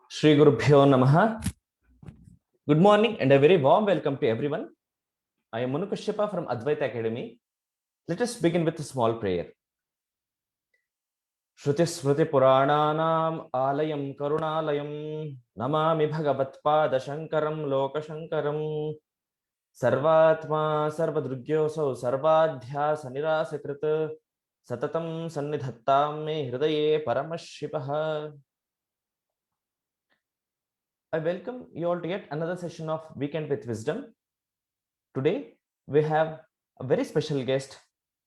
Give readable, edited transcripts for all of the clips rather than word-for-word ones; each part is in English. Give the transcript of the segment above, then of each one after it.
Shri Gurubhyo Namaha. Good morning and a very warm welcome to everyone. I am Manu Kashyapa from Advaita Academy. Let us begin with a small prayer. Shruti Smriti Purananam Alayam Karunalayam Namami Bhagavatpada Shankaram Lokashankaram Sarvatma Sarvadrugyosau Sarvadhyasa Nirasakrit Satatam Sannidhattam Me Hridaye Paramashipaha. I welcome you all to yet another session of Weekend with Wisdom. Today, we have a very special guest,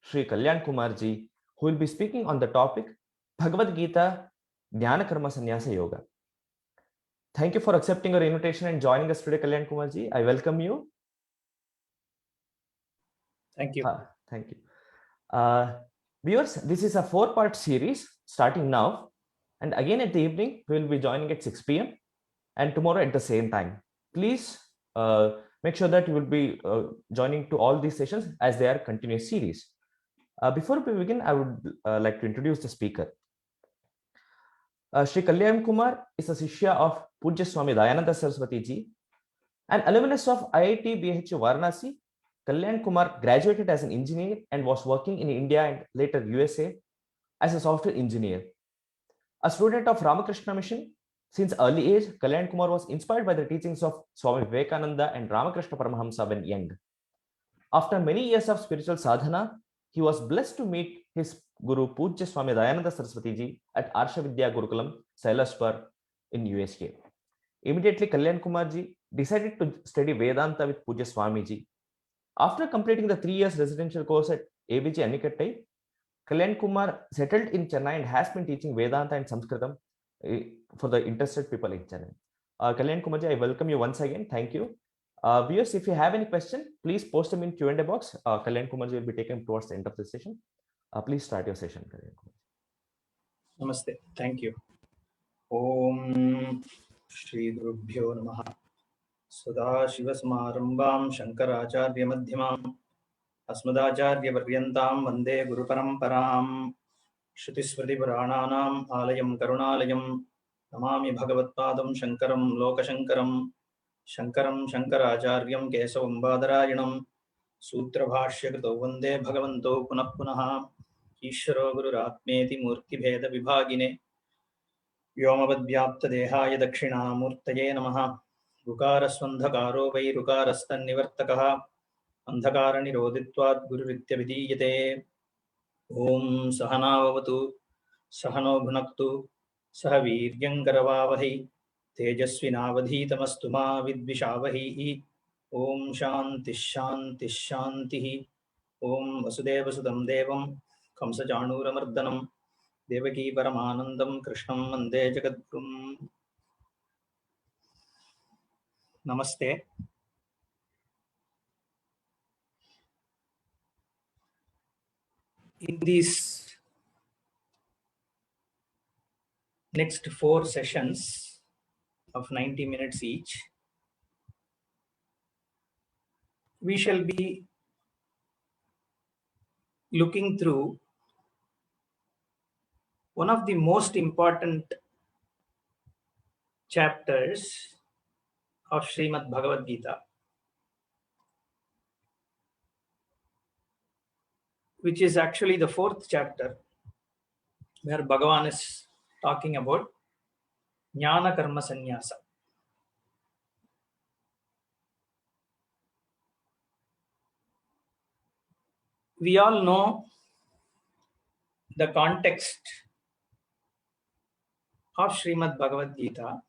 Sri Kalyan Kumarji, who will be speaking on the topic Bhagavad Gita Jnana Karma Sannyasa Yoga. Thank you for accepting our invitation and joining us today, Kalyan Kumarji. I welcome you. Thank you. Thank you. Viewers, this is a 4-part series starting now. And again at the evening, we will be joining at 6 p.m. and tomorrow at the same time. Please make sure that you will be joining to all these sessions as they are continuous series. Before we begin, I would like to introduce the speaker. Sri Kalyan Kumar is a Shishya of Pujya Swami Dayananda Saraswati Ji. An alumnus of IIT BHU Varanasi, Kalyan Kumar graduated as an engineer and was working in India and later USA as a software engineer. A student of Ramakrishna Mission, since early age, Kalyan Kumar was inspired by the teachings of Swami Vivekananda and Ramakrishna Paramahamsa when young. After many years of spiritual sadhana, he was blessed to meet his Guru Pujya Swami Dayananda Saraswati Ji at Arsha Vidya Gurukulam, Sailaspur in USA. Immediately, Kalyan Kumar Ji decided to study Vedanta with Pujya Swami Ji. After completing the 3 years residential course at ABG Anikattai, Kalyan Kumar settled in Chennai and has been teaching Vedanta and Sanskritam for the interested people in Chennai. Kalyan Kumar Ji, I welcome you once again. Thank you. Viewers, if you have any question, please post them in Q&A box. Kalyan Kumar Ji will be taken towards the end of the session. Please start your session, Kalyan Kumar. Namaste. Thank you. Om Shri Gurubhyo Namaha. Sadashivasmarambam Shankaracharya Madhyamam Asmadacharya Paryantam Vande Guru Paramparam Shrutismriti Purananam Alayam Karunalayam Namami Bhagavatpadam Shankaram Lokashankaram Shankaram Shankaracharyam Kesavam Badarayanam Sutrabhashyakritau Vande Bhagavanto Punah Punah Ishvaro Gururatmeti Murti Bheda Vibhagine व्योमवद्व्याप्तदेहाय दक्षिणामूर्तये नमः ऋकारस्वन्धकारो वै ऋकारस्तन्निवर्तकः अन्धकारनिरोधित्वात् गुरुरित्यभिधीयते ॐ सहनाववतु सहनो भुनक्तु सह वीर्यङ्करवावहै तेजस्विनावधीतमस्तु मा विद्विषावहैः ॐ शान्तिः शान्तिः शान्तिः ॐ वसुदेवसुतं देवं कंसचाणूरमर्दनं देवकी परमानन्दं कृष्णं वन्दे जगद्गुरुम् नमस्ते. In these next 4 sessions of 90 minutes each, we shall be looking through one of the most important chapters of Srimad Bhagavad Gita, which is actually the 4th chapter, where Bhagavan is talking about Jnana Karma Sannyasa. We all know the context of Srimad Bhagavad Gita,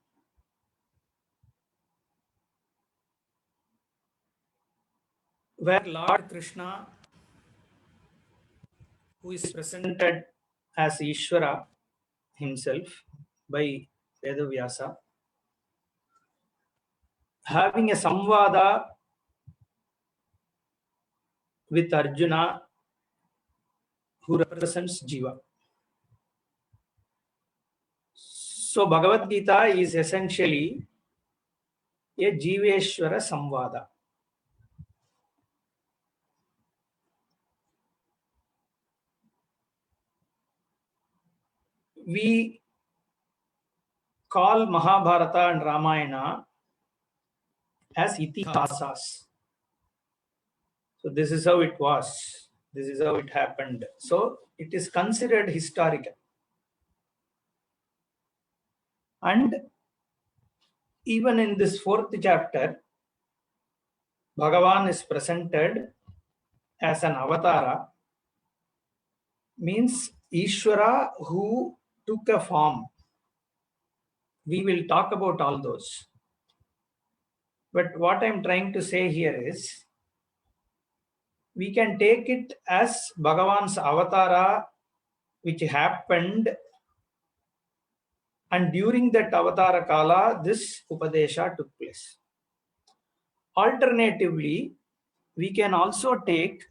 where Lord Krishna, who is presented as Ishvara himself by Vedavyasa, having a samvada with Arjuna, who represents Jiva. So Bhagavad Gita is essentially a Jiveshwara Samvada. We call Mahabharata and Ramayana as itihasas. So this is how it was. This is how it happened. So it is considered historical. And even in this fourth chapter, Bhagavan is presented as an avatara, means Ishvara who took a form. We will talk about all those. But what I'm trying to say here is, we can take it as Bhagavan's avatara which happened, and during that avatara kala, this Upadesha took place. Alternatively, we can also take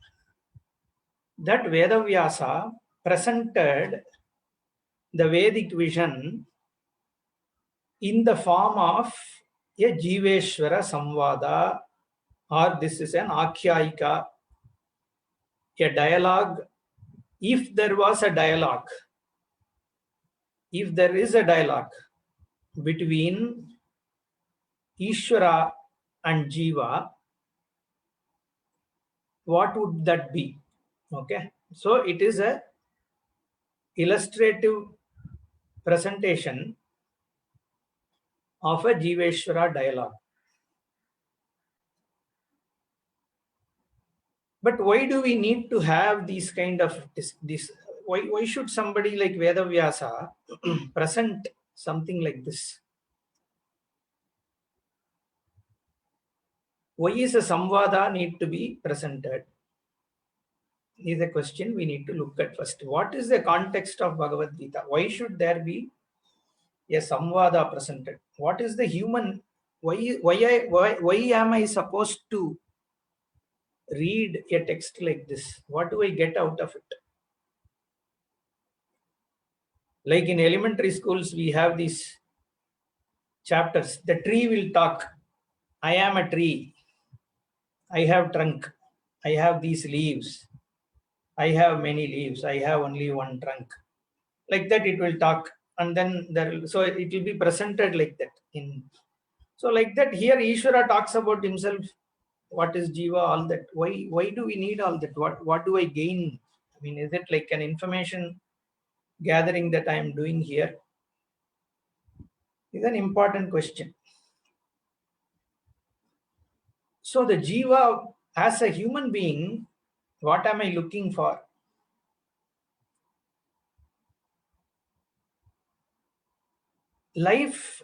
that Vedavyasa presented the Vedic vision in the form of a Jiveshwara Samvada, or this is an Akhyayika, a dialogue. If there was a dialogue, if there is a dialogue between Ishvara and Jiva, what would that be? Okay, so it is a illustrative presentation of a Jiveshwara dialogue. But why do we need to have these kind of this? Why should somebody like Vedavyasa present something like this? Why is a samvada need to be presented? Is a question we need to look at first. What is the context of Bhagavad Gita? Why should there be a samvada presented? What is the human? Why am I supposed to read a text like this? What do I get out of it? Like in elementary schools, we have these chapters. The tree will talk. I am a tree. I have trunk. I have these leaves. I have many leaves. I have only one trunk. Like that, it will talk, and then so it will be presented like that. So like that, here Ishvara talks about himself. What is Jiva? All that. Why do we need all that? What do I gain? I mean, is it like an information gathering that I am doing here? Is an important question. So the Jiva, as a human being, what am I looking for? Life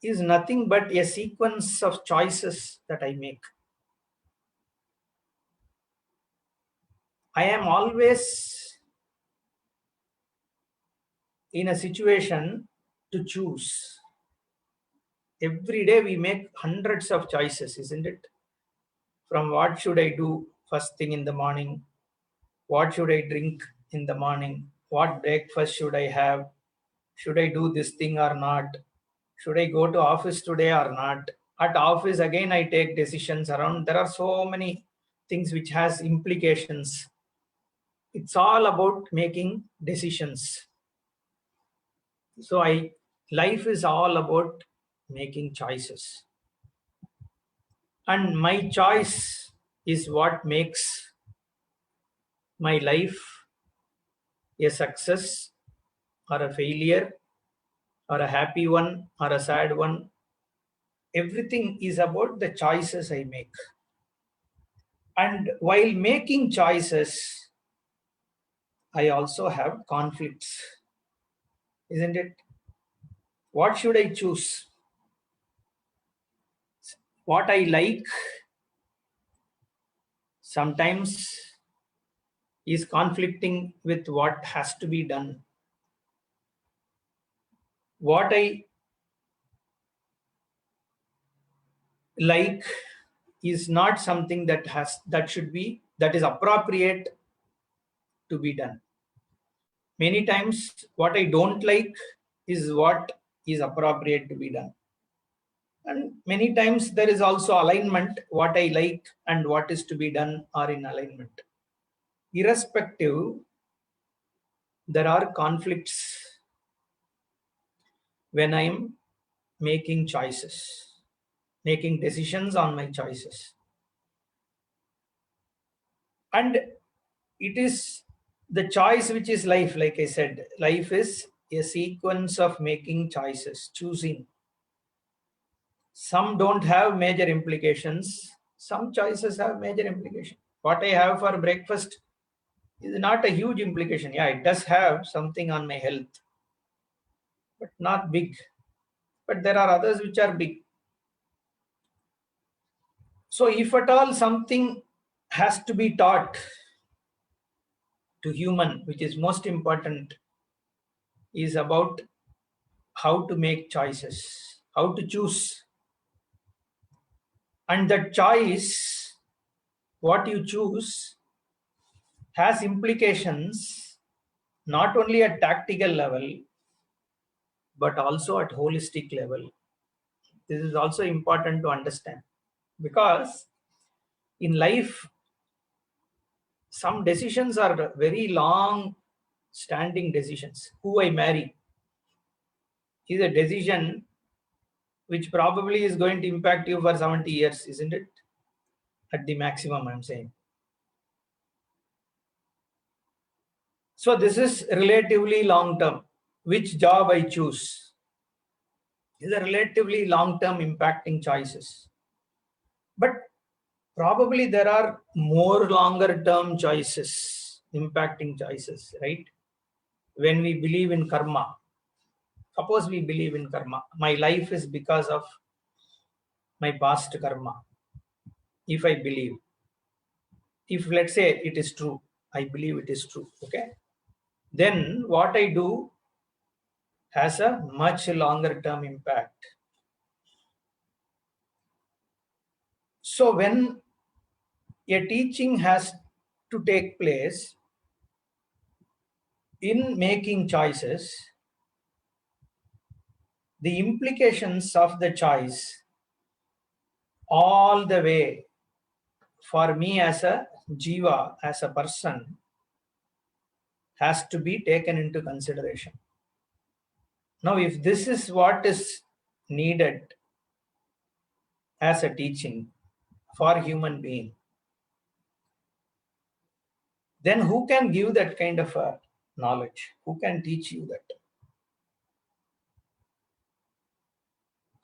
is nothing but a sequence of choices that I make. I am always in a situation to choose. Every day we make hundreds of choices, isn't it? From what should I do first thing in the morning? What should I drink in the morning? What breakfast should I have? Should I do this thing or not? Should I go to office today or not? At office, again, I take decisions around. There are so many things which has implications. It's all about making decisions. So life is all about making choices. And my choice is what makes my life a success or a failure or a happy one or a sad one. Everything is about the choices I make. And while making choices, I also have conflicts, isn't it? What should I choose? What I like sometimes is conflicting with what has to be done. What I like is not something that is appropriate to be done. Many times what I don't like is what is appropriate to be done. And many times there is also alignment. What I like and what is to be done are in alignment. Irrespective, there are conflicts when I'm making choices, making decisions on my choices. And it is the choice which is life. Like I said, life is a sequence of making choices, choosing. Some don't have major implications, some choices have major implications. What I have for breakfast is not a huge implication. Yeah, it does have something on my health, but not big. But there are others which are big. So if at all something has to be taught to human, which is most important, is about how to make choices, how to choose. And the choice, what you choose, has implications not only at tactical level, but also at holistic level. This is also important to understand, because in life, some decisions are very long standing decisions. Who I marry is a decision which probably is going to impact you for 70 years, isn't it? At the maximum, I'm saying. So this is relatively long term. Which job I choose is a relatively long term impacting choices. But probably there are more longer term choices, impacting choices, right? When we believe in karma, suppose we believe in karma, my life is because of my past karma. If I believe, if let's say it is true, I believe it is true, okay, then what I do has a much longer term impact. So when a teaching has to take place in making choices, the implications of the choice all the way for me as a jiva, as a person, has to be taken into consideration. Now, if this is what is needed as a teaching for human being, then who can give that kind of a knowledge? Who can teach you that?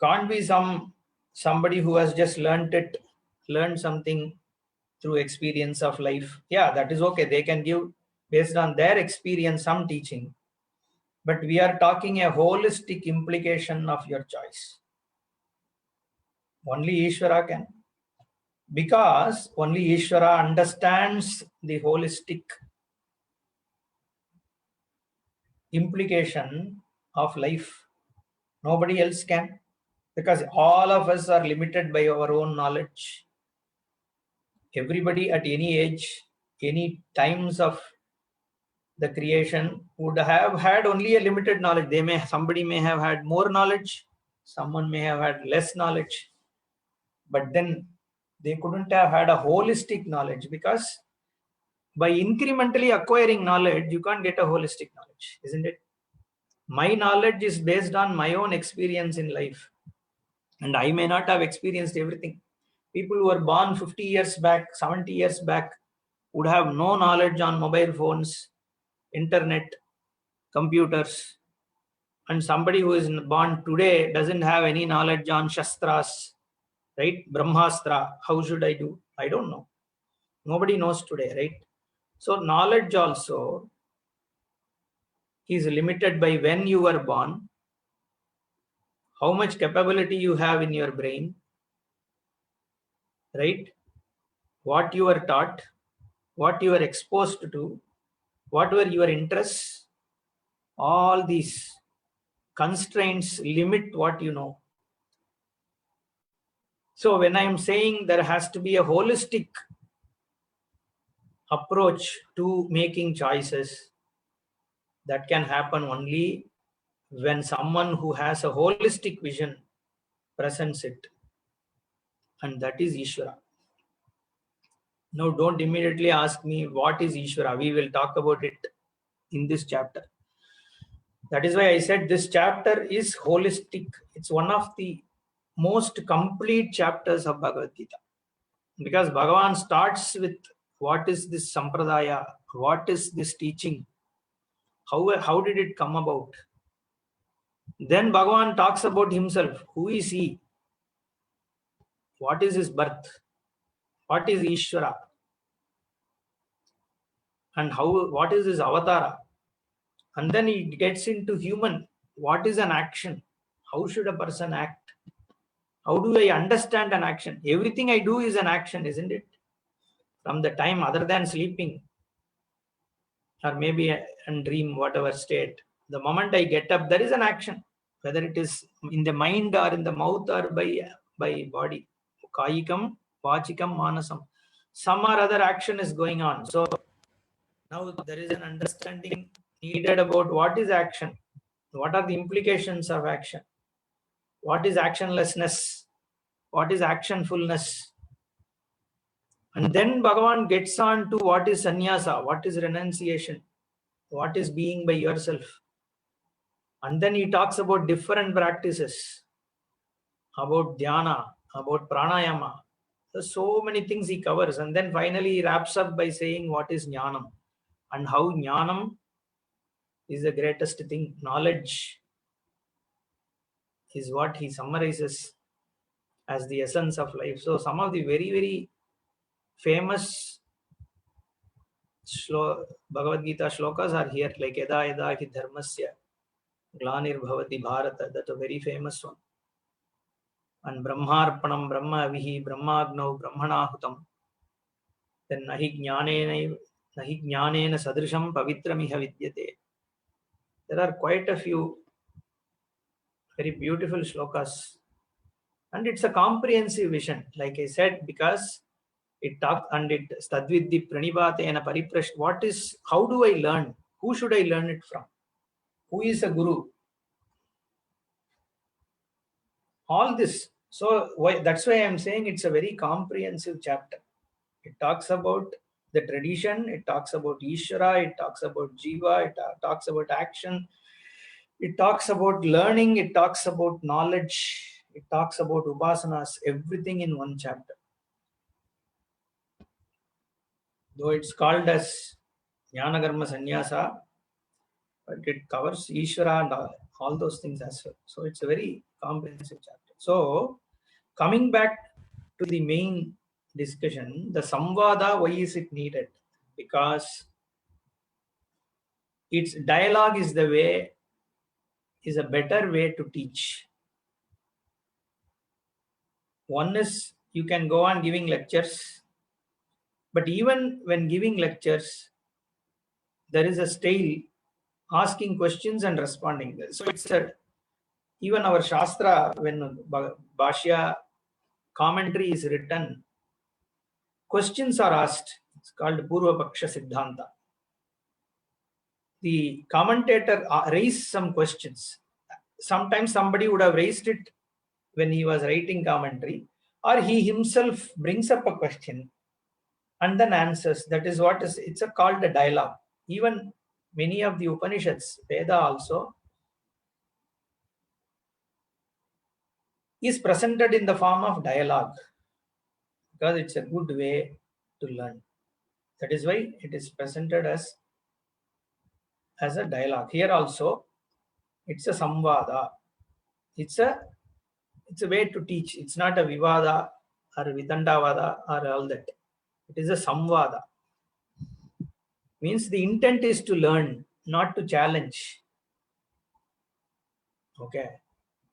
Can't be somebody who has just learned something through experience of life. Yeah, that is okay. They can give based on their experience some teaching. But we are talking a holistic implication of your choice. Only Ishvara can. Because only Ishvara understands the holistic implication of life. Nobody else can. Because all of us are limited by our own knowledge. Everybody at any age, any times of the creation would have had only a limited knowledge. Somebody may have had more knowledge, someone may have had less knowledge, but then they couldn't have had a holistic knowledge, because by incrementally acquiring knowledge, you can't get a holistic knowledge, isn't it? My knowledge is based on my own experience in life, and I may not have experienced everything. People who were born 50 years back, 70 years back, would have no knowledge on mobile phones, internet, computers. And somebody who is born today doesn't have any knowledge on Shastras, right? Brahmastra. How should I do? I don't know. Nobody knows today, right? So knowledge also is limited by when you were born, how much capability you have in your brain, right? What you were taught, what you were exposed to, what were your interests. All these constraints limit what you know. So when I'm saying there has to be a holistic approach to making choices, that can happen only when someone who has a holistic vision presents it, and that is Ishvara. Now, don't immediately ask me what is Ishvara. We will talk about it in this chapter. That is why I said this chapter is holistic. It's one of the most complete chapters of Bhagavad Gita. Because Bhagavan starts with what is this sampradaya, what is this teaching, how did it come about. Then Bhagavan talks about himself. Who is he? What is his birth? What is Ishvara? And what is his avatara? And then he gets into human. What is an action? How should a person act? How do I understand an action? Everything I do is an action, isn't it? From the time other than sleeping, or maybe a dream, whatever state, the moment I get up, there is an action, whether it is in the mind or in the mouth or by body. Kayikam, vachikam, manasam. Some or other action is going on. So now there is an understanding needed about what is action, what are the implications of action, what is actionlessness, what is actionfulness. And then Bhagavan gets on to what is sannyasa, what is renunciation, what is being by yourself. And then he talks about different practices, about dhyana, about pranayama. There's so many things he covers. And then finally he wraps up by saying what is jnanam and how jnanam is the greatest thing. Knowledge is what he summarizes as the essence of life. So some of the very, very famous Bhagavad Gita shlokas are here, like Yada Yada Hi Dharmasya Glanir Bhavati Bharata. That's a very famous one. And Brahmarpanam Brahma Vihi Brahmagno Brahmanahutam. Then Nahi Jnanena Sadrisham Pavitramiha Vidyate. There are quite a few very beautiful shlokas. And it's a comprehensive vision, like I said, because it talks and it stadvidhi pranibhatena pariprash. What is, how do I learn? Who should I learn it from? Who is a guru? All this. So that's why I'm saying it's a very comprehensive chapter. It talks about the tradition, it talks about Ishvara, it talks about Jiva, it talks about action, it talks about learning, it talks about knowledge, it talks about upasanas, everything in one chapter. Though it's called as Jnana Karma Sannyasa, but it covers Ishvara and all those things as well. So it's a very comprehensive chapter. So coming back to the main discussion, the Samvada, why is it needed? Because its dialogue is a better way to teach. One is you can go on giving lectures, but even when giving lectures, there is a style asking questions and responding. So it's even our Shastra, when Bhashya commentary is written, questions are asked. It's called Purva Paksha Siddhanta. The commentator raised some questions. Sometimes somebody would have raised it when he was writing commentary, or he himself brings up a question and then answers. That is what is, it's called a dialogue. Even many of the Upanishads, Veda also, is presented in the form of dialogue because it's a good way to learn. That is why it is presented as a dialogue. Here also, it's a samvada. It's a way to teach. It's not a vivada or vidandavada or all that. It is a samvada. Means the intent is to learn, not to challenge. Okay.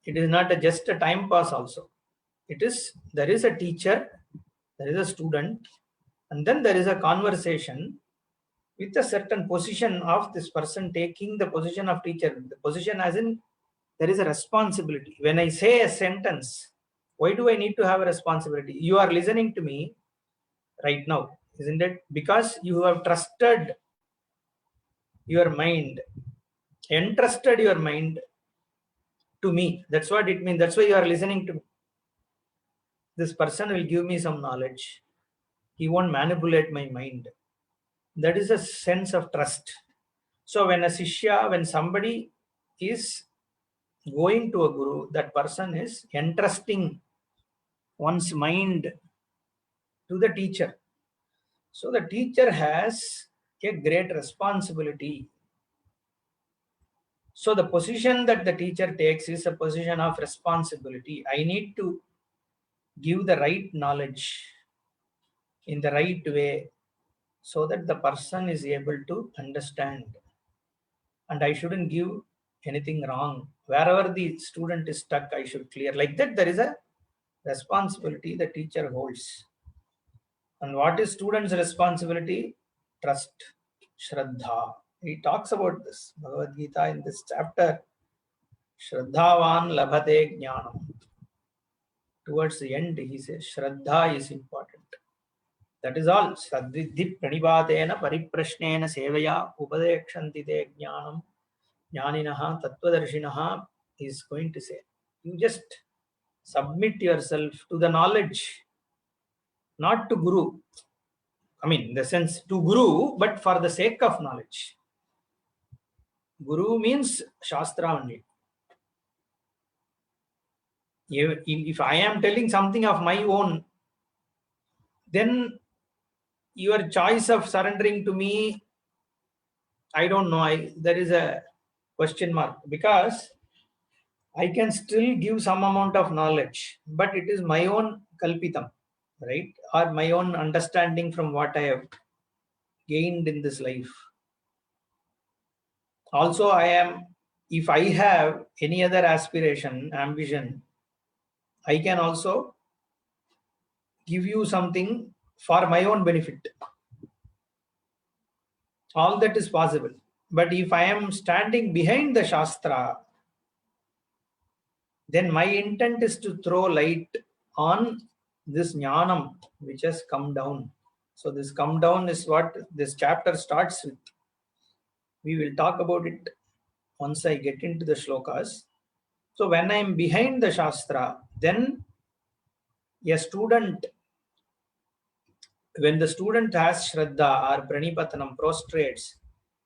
It is not just a time pass also. It is, there is a teacher, there is a student, and then there is a conversation with a certain position of this person taking the position of teacher. The position as in, there is a responsibility. When I say a sentence, why do I need to have a responsibility? You are listening to me right now, isn't it? Because you have trusted your mind, entrusted your mind to me. That's what it means. That's why you are listening to me. This person will give me some knowledge. He won't manipulate my mind. That is a sense of trust. So when a Sishya, when somebody is going to a guru, that person is entrusting one's mind to the teacher. So the teacher has a great responsibility. So the position that the teacher takes is a position of responsibility. I need to give the right knowledge in the right way so that the person is able to understand. And I shouldn't give anything wrong. Wherever the student is stuck, I should clear. Like that, there is a responsibility the teacher holds. And what is student's responsibility? Trust, Shraddha. He talks about this, Bhagavad Gita, in this chapter. Shraddhavan labhate jnanam. Towards the end, he says, Shraddha is important. That is all. Shraddhi pranibhatena pariprashnena sevaya upadekshanti te jnanam jnaninaha tattvadarshinaha is going to say. You just submit yourself to the knowledge, not to guru. I mean, in the sense to guru, but for the sake of knowledge. Guru means Shastra only. If I am telling something of my own, then your choice of surrendering to me, I don't know. There is a question mark, because I can still give some amount of knowledge, but it is my own kalpitam, right? Or my own understanding from what I have gained in this life. Also, if I have any other aspiration, ambition, I can also give you something for my own benefit. All that is possible. But if I am standing behind the Shastra, then my intent is to throw light on this jnanam which has come down. So this come down is what this chapter starts with. We will talk about it once I get into the shlokas. So when I am behind the Shastra, then a student, when the student has Shraddha or Pranipatanam, prostrates,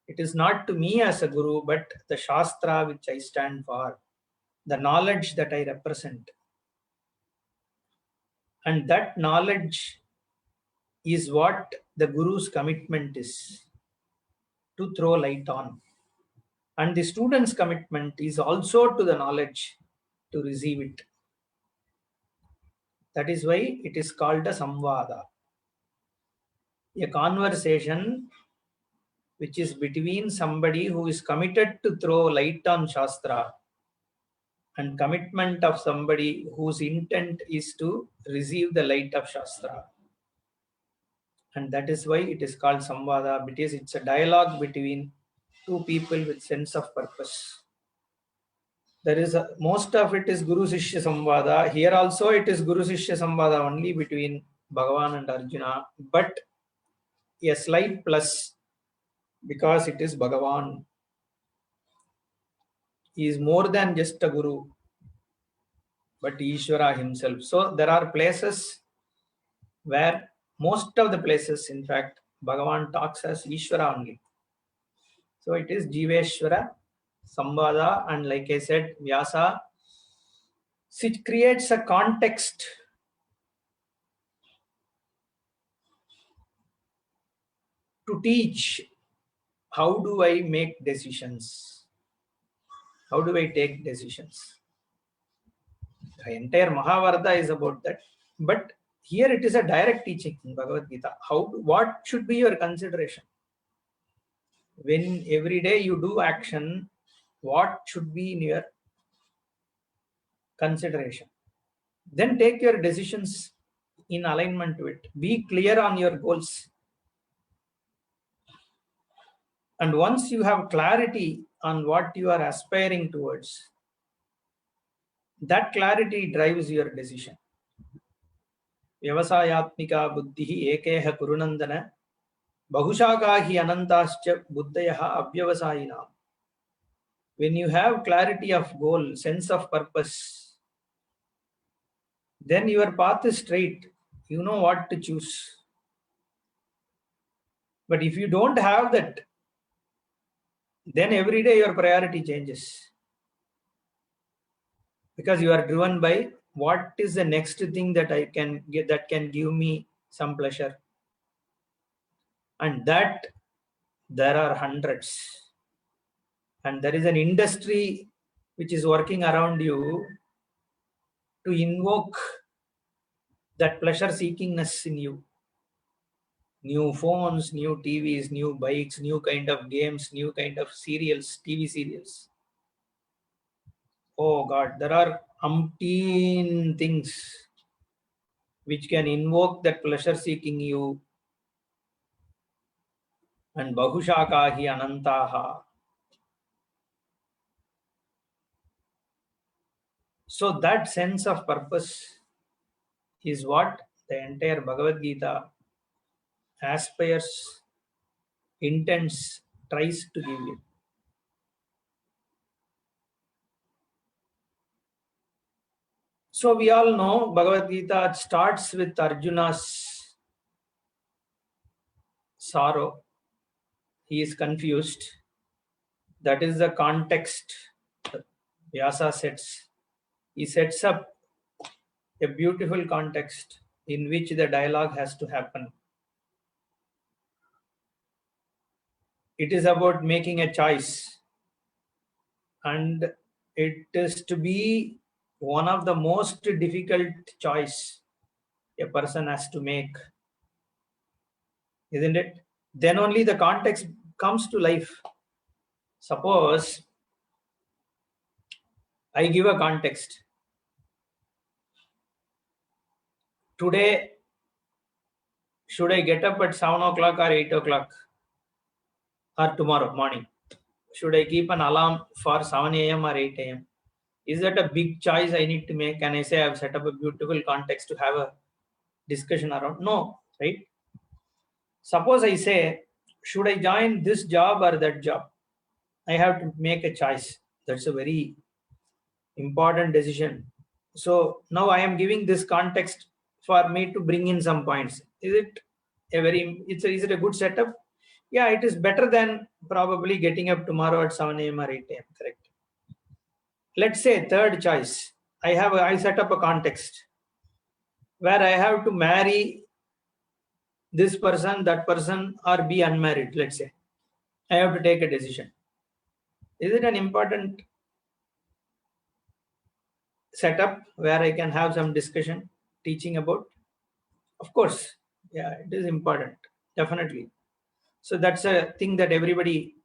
it is not to me as a guru, but the Shastra which I stand for, the knowledge that I represent. And that knowledge is what the guru's commitment is, to throw light on. And the student's commitment is also to the knowledge, to receive it. That is why it is called a samvada, a conversation which is between somebody who is committed to throw light on Shastra and commitment of somebody whose intent is to receive the light of Shastra. And that is why it is called samvada, because it's a dialogue between two people with sense of purpose. There is most of it is Guru Shishya Samvada. Here also it is Guru Shishya Samvada only between Bhagavan and Arjuna, but a slight plus, because it is Bhagavan. He is more than just a Guru, but Ishvara himself. So there are places where, most of the places, in fact, Bhagavan talks as Ishvara only. So it is Jiveshvara Samvada, and like I said, Vyasa, which creates a context to teach how do I make decisions, how do I take decisions. The entire Mahabharata is about that, but here it is a direct teaching in Bhagavad Gita. What should be your consideration? When every day you do action, what should be in your consideration? Then take your decisions in alignment to it. Be clear on your goals. And once you have clarity on what you are aspiring towards, that clarity drives your decision. Vyavasayatmika buddhihi ekeha kurunandana bahushakahi anantascha buddhayaha avyavasayinam. When you have clarity of goal, sense of purpose, then your path is straight. You know what to choose. But if you don't have that, then every day your priority changes. because you are driven by what is the next thing that I can get that can give me some pleasure, and that there are hundreds, and there is an industry which is working around you to invoke that pleasure seekingness in you. New phones, new TVs, new bikes, new kind of games, new kind of serials, TV serials. Oh God, there are umpteen things which can invoke that pleasure seeking you. And Bahushaka hi Anantaha. So that sense of purpose is what the entire Bhagavad Gita aspires, intends, tries to give you. So we all know Bhagavad Gita starts with Arjuna's sorrow. He is confused. That is the context Vyasa sets. He sets up a beautiful context in which the dialogue has to happen. It is about making a choice, and it is to be one of the most difficult choice a person has to make, isn't it? Then only the context comes to life. Suppose I give a context. Today, should I get up at 7 o'clock or 8 o'clock? Or tomorrow morning? Should I keep an alarm for 7 a.m. or 8 a.m.? Is that a big choice I need to make? Can I say I've set up a beautiful context to have a discussion around? No, right? Suppose I say, should I join this job or that job? I have to make a choice. That's a very important decision. So now I am giving this context for me to bring in some points. Is it is it a good setup? Yeah, it is better than probably getting up tomorrow at 7 a.m. or 8 a.m. Correct. Let's say third choice. I set up a context where I have to marry this person, that person, or be unmarried. Let's say I have to take a decision. Is it an important setup where I can have some discussion, teaching about? Of course, yeah, it is important, definitely. So that's a thing that everybody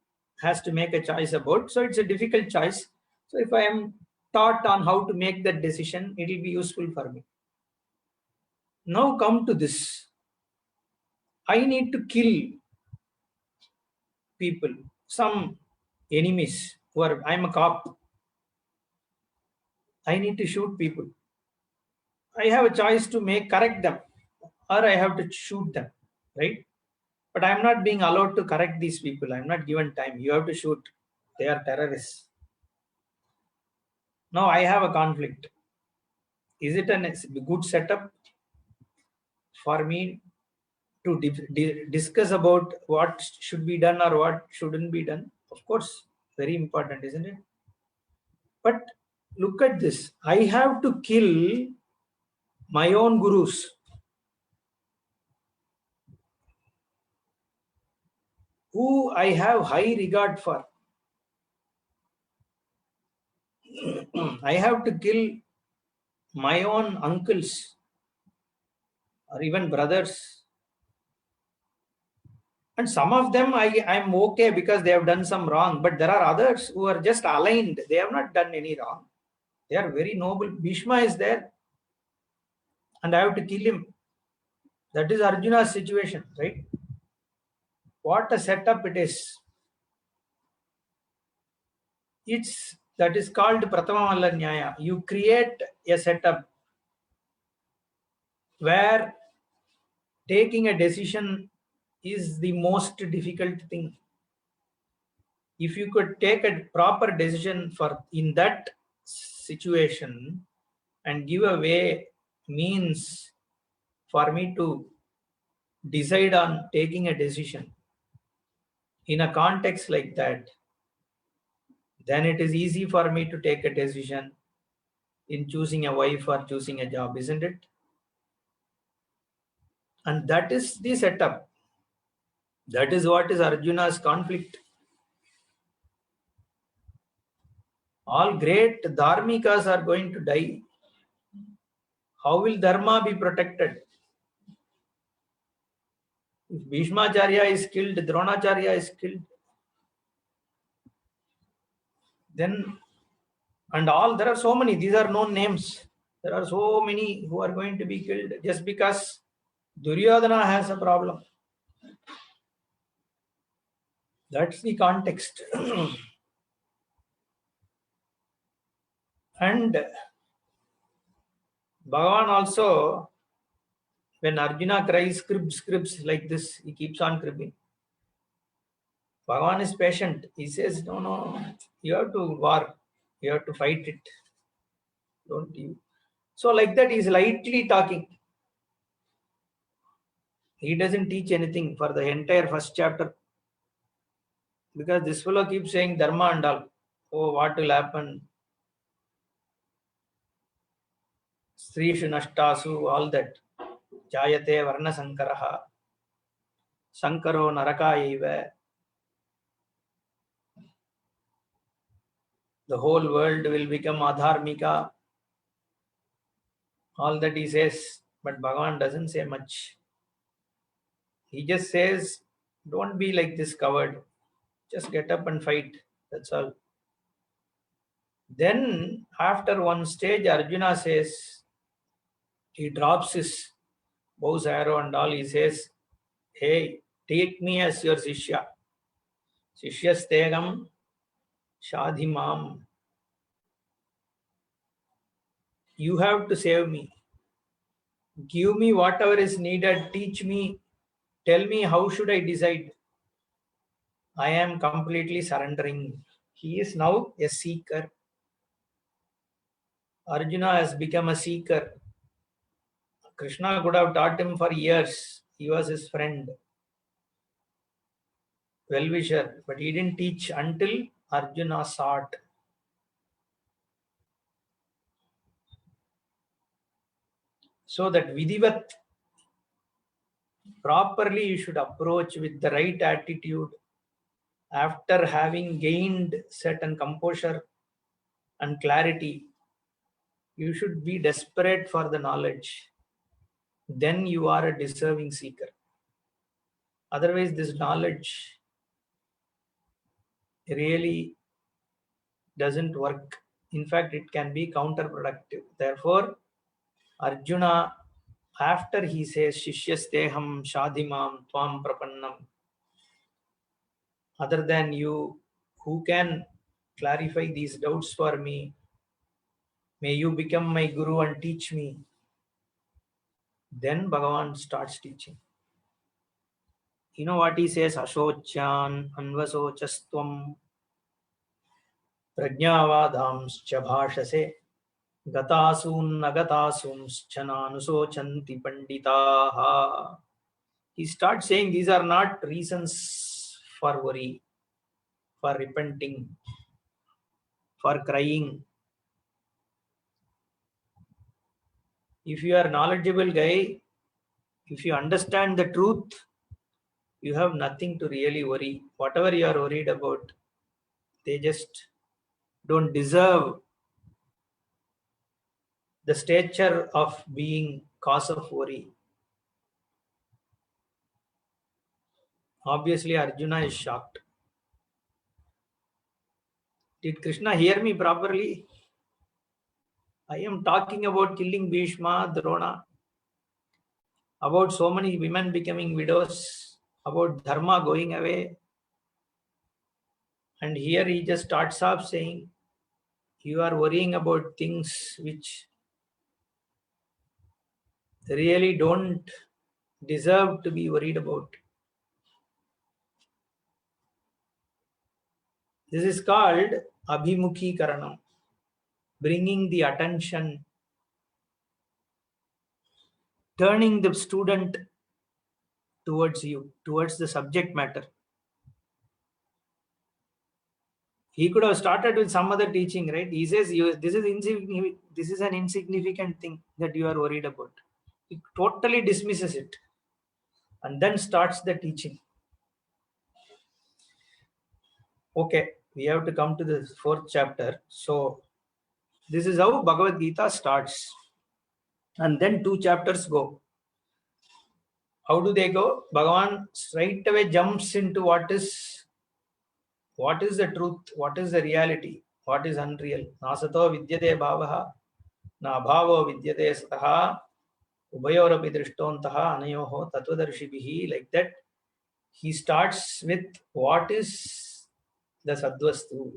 has to make a choice about. So it's a difficult choice. So if I am taught on how to make that decision, it will be useful for me. Now come to this. I need to kill people, some enemies who are, I'm a cop. I need to shoot people. I have a choice to correct them, or I have to shoot them, right? But I'm not being allowed to correct these people. I'm not given time. You have to shoot. They are terrorists. Now I have a conflict. Is it a good setup for me to discuss about what should be done or what shouldn't be done? Of course, very important, isn't it? But look at this. I have to kill my own gurus, who I have high regard for. I have to kill my own uncles or even brothers. And some of them I'm okay because they have done some wrong, but there are others who are just aligned. They have not done any wrong. They are very noble. Bhishma is there, and I have to kill him. That is Arjuna's situation, right? What a setup it is. That is called Pratama Malla Nyaya. You create a setup where taking a decision is the most difficult thing. If you could take a proper decision for in that situation and give away means for me to decide on taking a decision in a context like that, then it is easy for me to take a decision in choosing a wife or choosing a job, isn't it? And that is the setup. That is what is Arjuna's conflict. All great dharmikas are going to die. How will dharma be protected? If Bhishmacharya is killed, Dronacharya is killed, then, and all, there are so many, these are known names. There are so many who are going to be killed just because Duryodhana has a problem. That's the context. And Bhagavan also, when Arjuna cries, cribs like this, he keeps on cribbing. Bhagavan is patient. He says, no, you have to war. You have to fight it. Don't you? So like that, he's lightly talking. He doesn't teach anything for the entire first chapter. Because this fellow keeps saying dharma and all. Oh, what will happen? Strishu nashtasu, all that. Jayate varna sankaraha. Sankaro narakayaiva. The whole world will become adharmika. All that he says. But Bhagavan doesn't say much. He just says, don't be like this coward. Just get up and fight. That's all. Then, after one stage, Arjuna says, he drops his bow's arrow and all. He says, hey, take me as your Shishya. Shishyastegam Shadhimam. You have to save me. Give me whatever is needed. Teach me. Tell me how should I decide. I am completely surrendering. He is now a seeker. Arjuna has become a seeker. Krishna could have taught him for years. He was his friend, well-wisher, but he didn't teach until Arjuna sought. So that Vidivat, properly you should approach with the right attitude after having gained certain composure and clarity. You should be desperate for the knowledge. Then you are a deserving seeker. Otherwise, this knowledge really doesn't work. In fact, it can be counterproductive. Therefore, Arjuna, after he says, Shishyasteham Shadhimam Tvam Prapannam, other than you, who can clarify these doubts for me? May you become my guru and teach me. Then Bhagavan starts teaching. You know what he says? Ashochan Anvasochastvam Prajnavadamscha Bhashase Gatasun Nagatasumscha Nanusochanti Panditaha. He starts saying these are not reasons for worry, for repenting, for crying. If you are a knowledgeable guy, if you understand the truth, you have nothing to really worry. Whatever you are worried about, they just don't deserve the stature of being cause of worry. Obviously, Arjuna is shocked. Did Krishna hear me properly? I am talking about killing Bhishma, Drona, about so many women becoming widows, about dharma going away. And here he just starts off saying, you are worrying about things which really don't deserve to be worried about. This is called Abhimukhi Karanam, bringing the attention, turning the student towards you, towards the subject matter. He could have started with some other teaching, right? He says, this is an insignificant thing that you are worried about. He totally dismisses it and then starts the teaching. Okay, we have to come to the 4th chapter. So this is how Bhagavad Gita starts. And then 2 chapters go. How do they go? Bhagavan straight away jumps into what is the truth, what is the reality, what is unreal. Nasato vidyate bhavaha, na bhavo vidyate sataha, ubayorapi drishtontaha anayoho tattvadarshibihi. Like that, he starts with what is the sadvastu,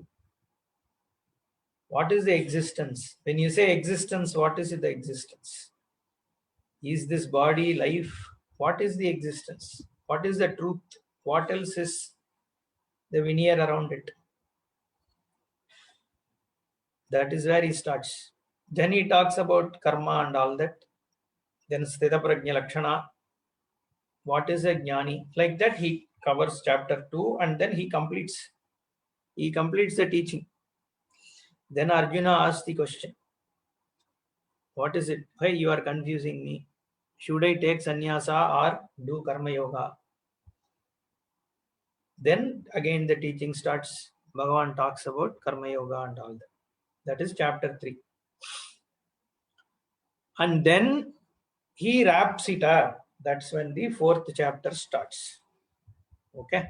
what is the existence. When you say existence, what is the existence? Is this body life? What is the existence? What is the truth? What else is the veneer around it? That is where he starts. Then he talks about karma and all that. Then sthita prajna lakshana. What is a jnani? Like that he covers chapter 2 and then he completes the teaching. Then Arjuna asks the question, what is it? Why you are confusing me? Should I take sannyasa or do karma yoga? Then again the teaching starts. Bhagavan talks about karma yoga and all that. That is chapter 3. And then he wraps it up. That's when the 4th chapter starts. Okay.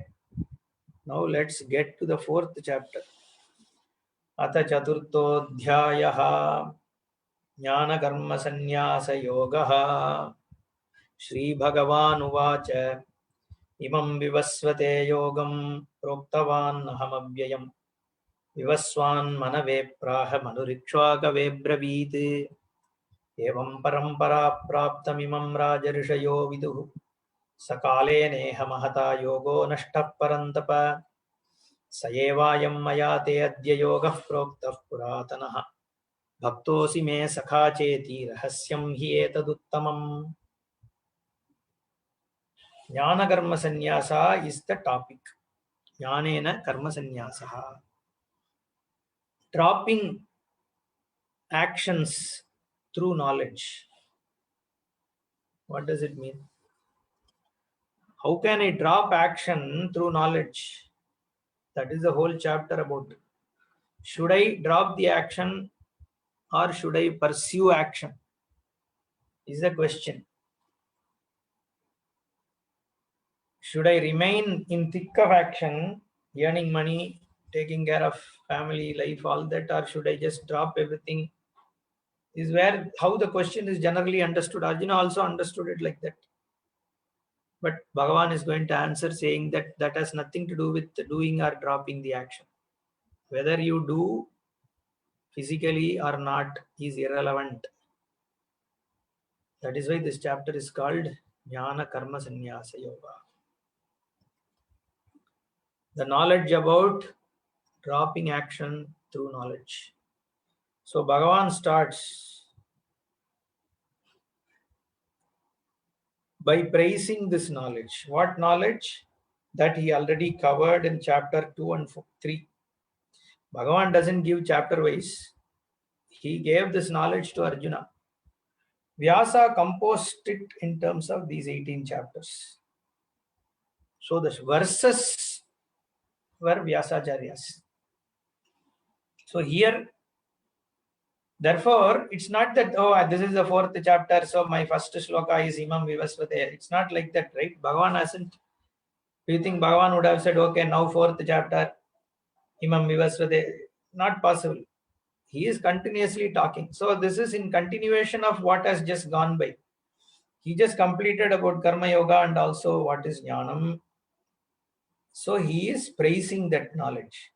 Now let's get to the 4th chapter. Atha chaturtodhyayaha jnana karma sannyasa yogaha Shri Bhagavan uvacha imam vivasvate yogam proktavan ahamabhyayam vivaswan manave praha manurikshvagave bravit evam parampara praptamimam rajarishayo viduh sakale neha mahata yogo nashtah parantapa सयेवायं मया ते अद्य योगः प्रोक्तः पुरातनः भक्तोऽसि मे सखा चेति रहस्यं हि एतदुत्तमम्. Jnana karma sannyasa is the topic. Jnanena karma sannyasaha. Dropping actions through knowledge. What does it mean? How can I drop action through knowledge? That is the whole chapter about. Should I drop the action or should I pursue action? Is the question. Should I remain in thick of action, earning money, taking care of family, life, all that, or should I just drop everything? Is where how the question is generally understood. Arjuna also understood it like that. But Bhagavan is going to answer saying that that has nothing to do with doing or dropping the action. Whether you do physically or not is irrelevant. That is why this chapter is called Jnana Karma Sannyasa Yoga. The knowledge about dropping action through knowledge. So Bhagavan starts by praising this knowledge. What knowledge? That he already covered in chapter 2 and 3. Bhagavan doesn't give chapter wise. He gave this knowledge to Arjuna. Vyasa composed it in terms of these 18 chapters. So the verses were Vyasacharya's. So here, therefore, it's not that, oh, this is the 4th chapter, so my first shloka is Imam Vivasvate. It's not like that, right? Bhagavan hasn't. Do you think Bhagavan would have said, okay, now 4th chapter, Imam Vivasvate? Not possible. He is continuously talking. So this is in continuation of what has just gone by. He just completed about Karma Yoga and also what is Jnanam. So he is praising that knowledge.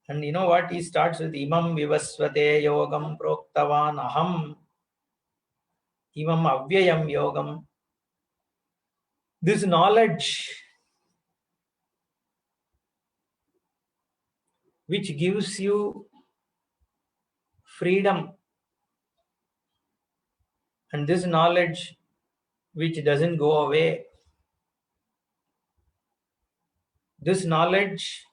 And you know what? He starts with Imam Vivasvate Yogam Proktavan Aham Imam Avyayam Yogam. This knowledge which gives you freedom, and this knowledge which doesn't go away, this knowledge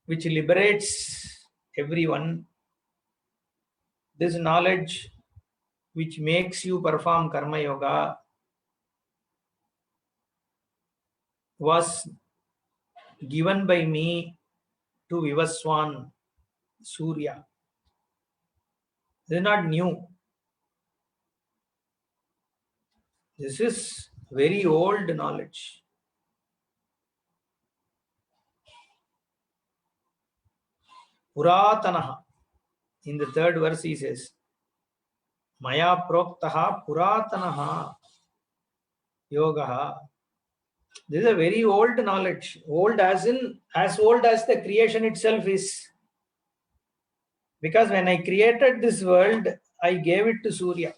which liberates everyone, this knowledge which makes you perform karma yoga, was given by me to Vivaswan Surya. This is not new. This is very old knowledge. Puratanaha. In the third verse he says, Maya proktaha puratanaha yogaha. This is a very old knowledge. Old as in, as old as the creation itself is. Because when I created this world, I gave it to Surya.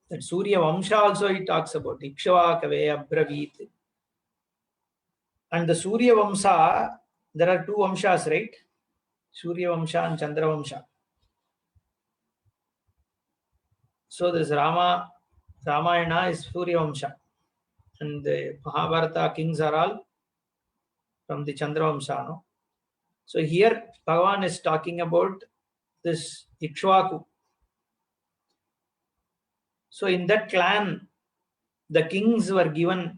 That Surya Vamsha also he talks about. Ikshvakave Abravit. And the Surya Vamsa, there are two Vamshas, right? Surya Vamsha and Chandra Vamsha. So this Ramayana is Surya Vamsha. And the Mahabharata kings are all from the Chandra Vamsha. No? So here Bhagavan is talking about this Ikshvaku. So in that clan, the kings were given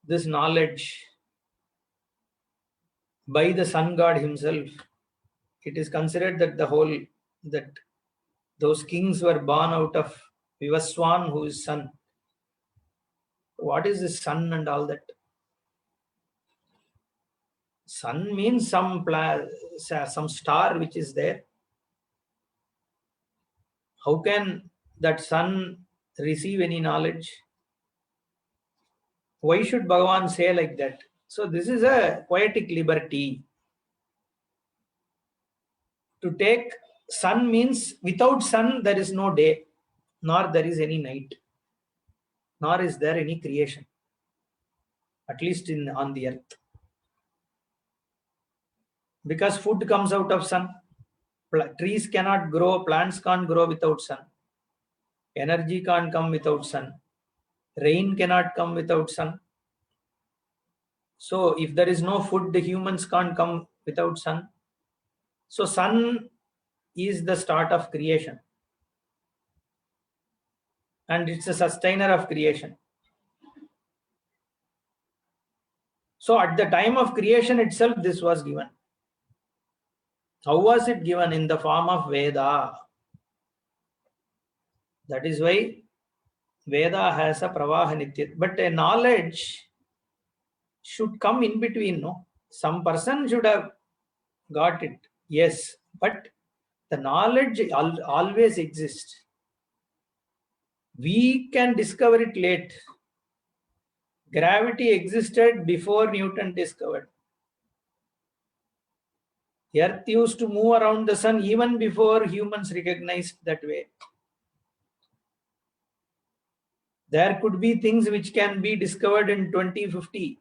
this knowledge by the sun god himself. It is considered that those kings were born out of Vivaswan, who is sun. What is the sun and all that? Sun means some star which is there. How can that sun receive any knowledge? Why should Bhagavan say like that? So this is a poetic liberty. To take sun means without sun there is no day, nor there is any night, nor is there any creation, at least on the earth. Because food comes out of sun. Trees cannot grow, plants can't grow without sun. Energy can't come without sun. Rain cannot come without sun. So if there is no food, the humans can't come without sun. So sun is the start of creation. And it's a sustainer of creation. So at the time of creation itself, this was given. How was it given? In the form of Veda. That is why Veda has a Pravaha Nitya. But a knowledge should come in between, no? Some person should have got it, yes. But the knowledge always exists. We can discover it late. Gravity existed before Newton discovered. The earth used to move around the sun even before humans recognized that way. There could be things which can be discovered in 2050.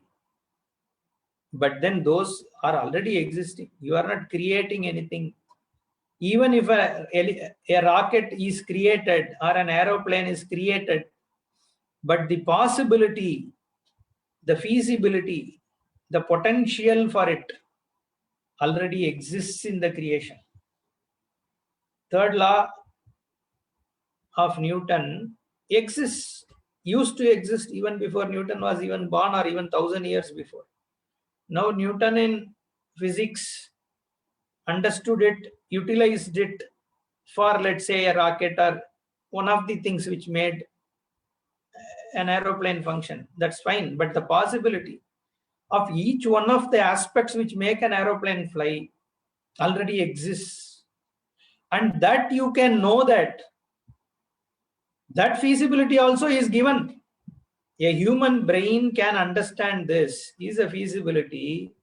But then those are already existing. You are not creating anything. Even if a rocket is created or an aeroplane is created, but the possibility, the feasibility, the potential for it already exists in the creation. Third law of Newton used to exist even before Newton was even born, or even 1,000 years before. Now Newton in physics understood it, utilized it for, let's say, a rocket or one of the things which made an aeroplane function. That's fine. But the possibility of each one of the aspects which make an aeroplane fly already exists. And that you can know that feasibility also is given. A human brain can understand this is a feasibility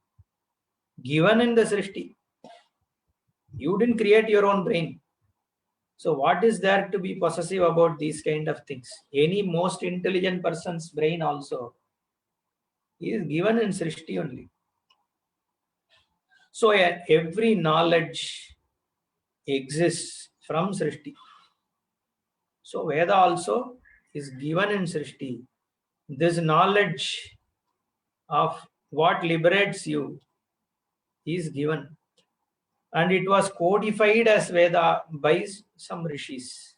given in the Srishti. You didn't create your own brain. So what is there to be possessive about these kind of things? Any most intelligent person's brain also is given in Srishti only. So every knowledge exists from Srishti. So Veda also is given in Srishti. This knowledge of what liberates you is given. And it was codified as Veda by some rishis.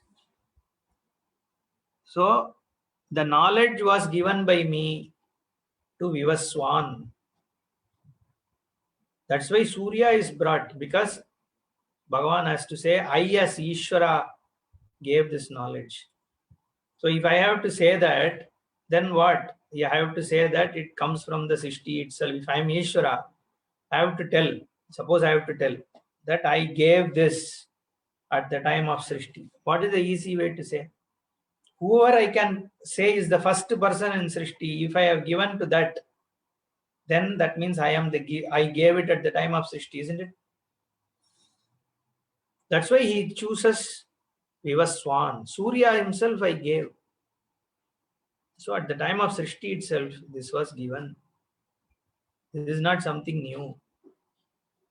So the knowledge was given by me to Vivaswan. That's why Surya is brought, because Bhagavan has to say, I as Ishvara gave this knowledge. So if I have to say that, then what? You have to say that it comes from the Srishti itself. If I am Ishvara, I have to tell, suppose I have to tell that I gave this at the time of Srishti. What is the easy way to say? Whoever I can say is the first person in Srishti, if I have given to that, then that means I gave it at the time of Srishti, isn't it? That's why he chooses Vivaswan. Surya himself I gave. So at the time of Srishti itself, this was given. This is not something new,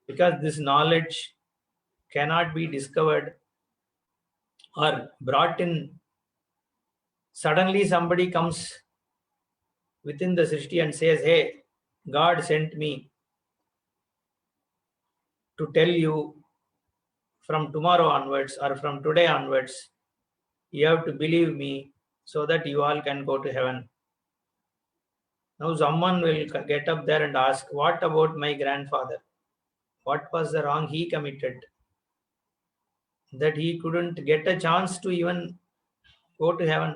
because this knowledge cannot be discovered or brought in. Suddenly somebody comes within the Srishti and says, hey, God sent me to tell you from tomorrow onwards or from today onwards, you have to believe me so that you all can go to heaven. Now someone will get up there and ask, what about my grandfather? What was the wrong he committed that he couldn't get a chance to even go to heaven?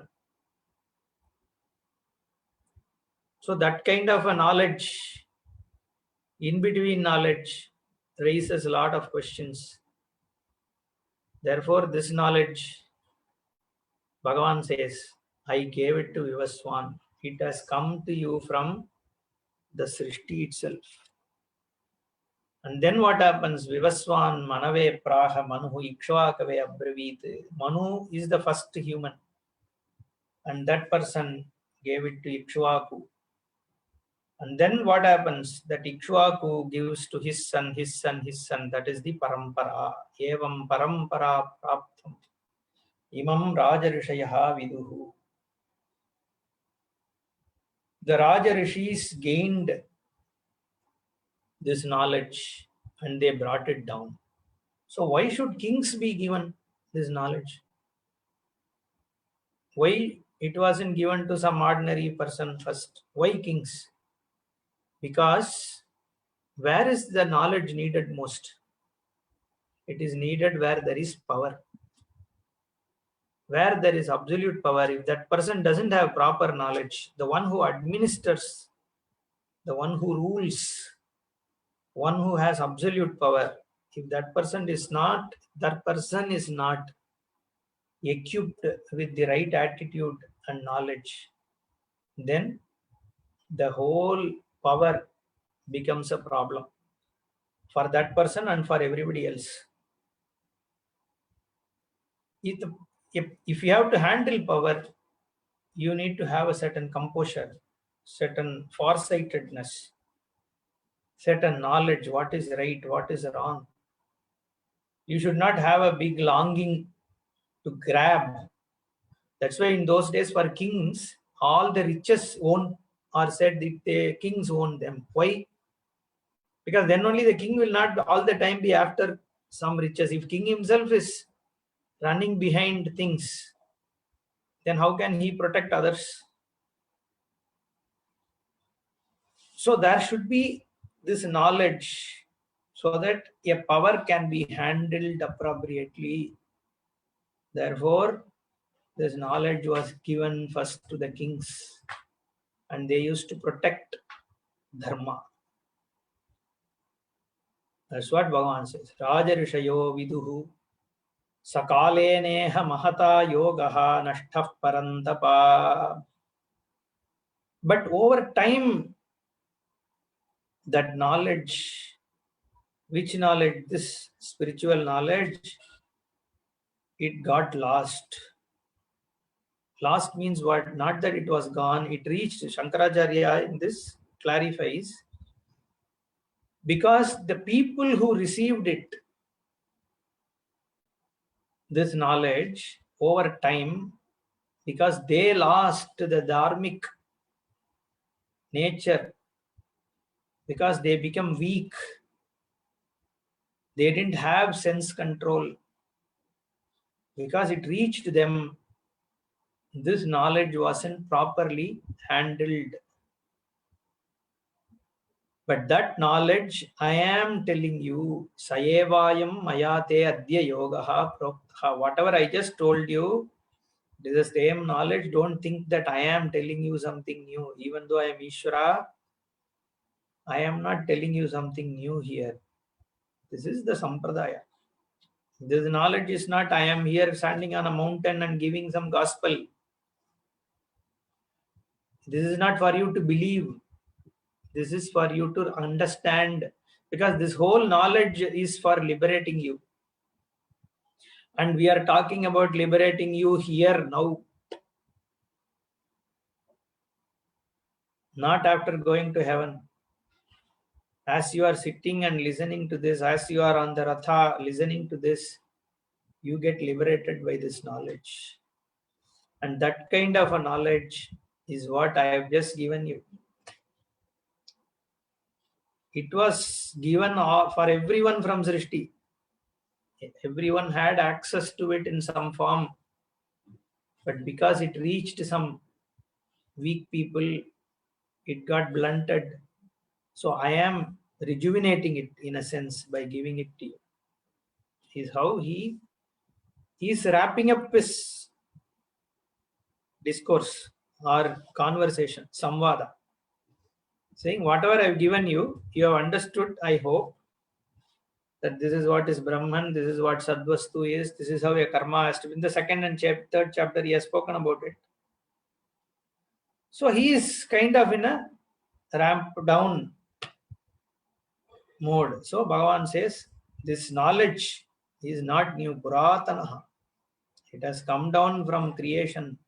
So that kind of a knowledge, in between knowledge, raises a lot of questions. Therefore, this knowledge, Bhagavan says, I gave it to Vivaswan. It has come to you from the Srishti itself. And then what happens? Vivaswan manave praha manu ikshvakave abravit. Manu is the first human. And that person gave it to Ikshvaku. And then what happens? That Ikshvaku gives to his son, his son, his son. That is the parampara. Evam parampara praptam. Imam Rajarishayaha viduhu. The Raja Rishis gained this knowledge and they brought it down. So why should kings be given this knowledge? Why it wasn't given to some ordinary person first? Why kings? Because where is the knowledge needed most? It is needed where there is power. Where there is absolute power, if that person doesn't have proper knowledge, the one who administers, the one who rules, one who has absolute power, if that person is not equipped with the right attitude and knowledge, then the whole power becomes a problem for that person and for everybody else. If you have to handle power, you need to have a certain composure, certain foresightedness, certain knowledge, what is right, what is wrong. You should not have a big longing to grab. That's why in those days for kings, all the riches are said that the kings own them. Why? Because then only the king will not all the time be after some riches. If king himself is running behind things, then how can he protect others? So there should be this knowledge so that a power can be handled appropriately. Therefore, this knowledge was given first to the kings and they used to protect dharma. That's what Bhagavan says. Rajarishayo viduhu sakale neha mahata yogaha nashtha parantapa. But over time, that knowledge, which knowledge? This spiritual knowledge, it got lost. Lost means what? Not that it was gone, it reached. Shankaracharya in this clarifies, because the people who received it, this knowledge, over time, because they lost the dharmic nature, because they become weak. They didn't have sense control. Because it reached them, this knowledge wasn't properly handled. But that knowledge, I am telling you, Sayevayam Mayate Adya Yogaha Proktaha. Whatever I just told you, it is the same knowledge. Don't think that I am telling you something new. Even though I am Ishvara, I am not telling you something new here. This is the Sampradaya. This knowledge is not, I am here standing on a mountain and giving some gospel. This is not for you to believe. This is for you to understand, because this whole knowledge is for liberating you. And we are talking about liberating you here now, not after going to heaven. As you are sitting and listening to this, as you are on the Ratha listening to this, you get liberated by this knowledge. And that kind of a knowledge is what I have just given you. It was given for everyone from Srishti. Everyone had access to it in some form. But because it reached some weak people, it got blunted. So I am rejuvenating it in a sense by giving it to you. Is how he is wrapping up his discourse or conversation, samvada. Saying whatever I've given you, you have understood, I hope, that this is what is Brahman, this is what Sadvastu is, this is how a karma has to be. In the second and third chapter, he has spoken about it. So he is kind of in a ramp down mode. So Bhagavan says, this knowledge is not new, Puratanaha. It has come down from creation.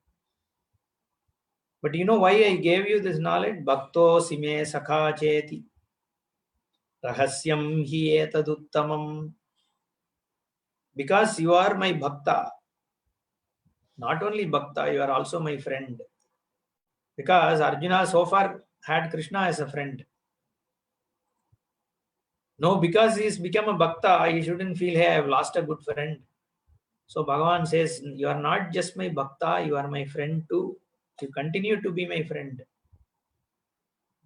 But you know why I gave you this knowledge? Bhakto sime sakha cheti. Rahasyam hi etaduttamam. Because you are my bhakta. Not only bhakta, you are also my friend. Because Arjuna so far had Krishna as a friend. No, because he's become a bhakta, he shouldn't feel, hey, I have lost a good friend. So Bhagavan says, you are not just my bhakta, you are my friend too. You continue to be my friend.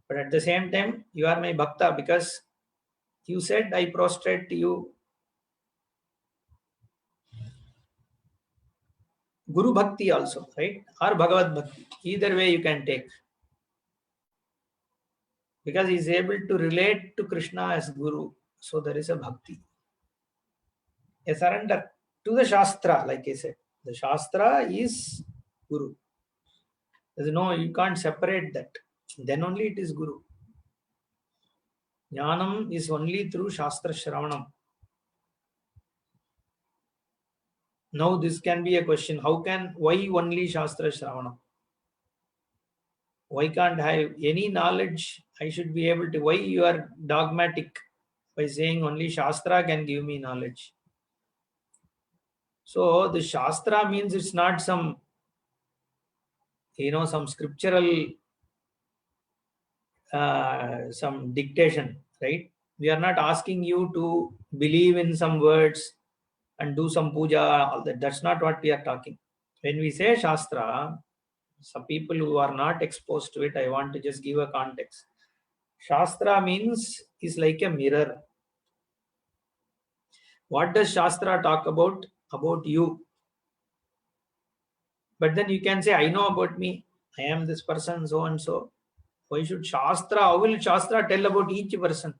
But at the same time, you are my bhakta because you said, I prostrate to you. Guru Bhakti also, right? Or Bhagavad Bhakti. Either way you can take. Because he is able to relate to Krishna as Guru. So there is a Bhakti. A surrender to the Shastra, like I said. The Shastra is Guru. There's no, you can't separate that. Then only it is Guru. Jnanam is only through Shastra Shravanam. Now this can be a question. Why only Shastra Shravanam? Why can't I have any knowledge? I should be able to. Why you are dogmatic by saying only Shastra can give me knowledge? So the Shastra means it's not some, some scriptural, some dictation, right? We are not asking you to believe in some words and do some puja, all that. That's not what we are talking. When we say Shastra, some people who are not exposed to it, I want to just give a context. Shastra means is like a mirror. What does Shastra talk about? About you. But then you can say, I know about me. I am this person, so and so. Why should Shastra, how will Shastra tell about each person?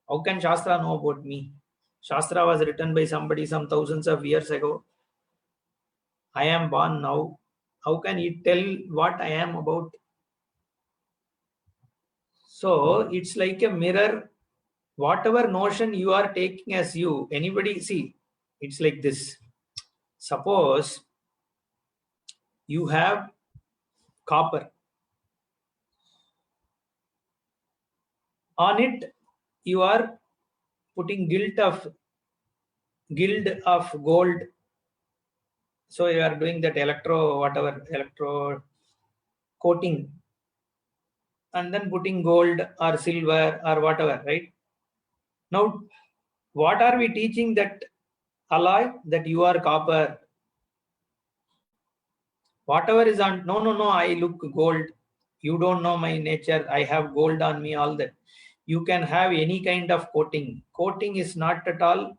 How can Shastra know about me? Shastra was written by somebody some thousands of years ago. I am born now. How can he tell what I am about? So it's like a mirror. Whatever notion you are taking as you, anybody see, it's like this. Suppose you have copper. On it, you are putting guild of gold. So you are doing that electro coating. and then putting gold or silver or whatever, right? Now, what are we teaching that alloy? That you are copper. Whatever is on, no, I look gold. You don't know my nature. I have gold on me, all that. You can have any kind of coating. Coating is not at all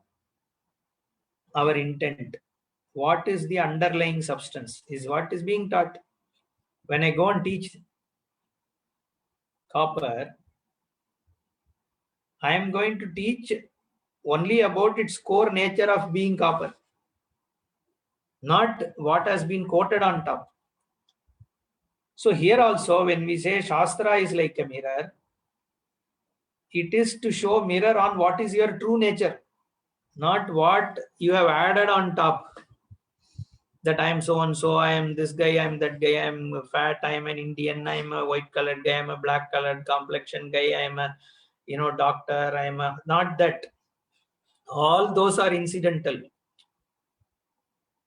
our intent. What is the underlying substance is what is being taught. When I go and teach copper, I am going to teach only about its core nature of being copper, not what has been coated on top. So here also, when we say Shastra is like a mirror, it is to show mirror on what is your true nature, not what you have added on top. That I am so and so, I am this guy, I am that guy, I am fat, I am an Indian, I am a white colored guy, I am a black colored complexion guy, I am a doctor, I am a, not that. All those are incidental.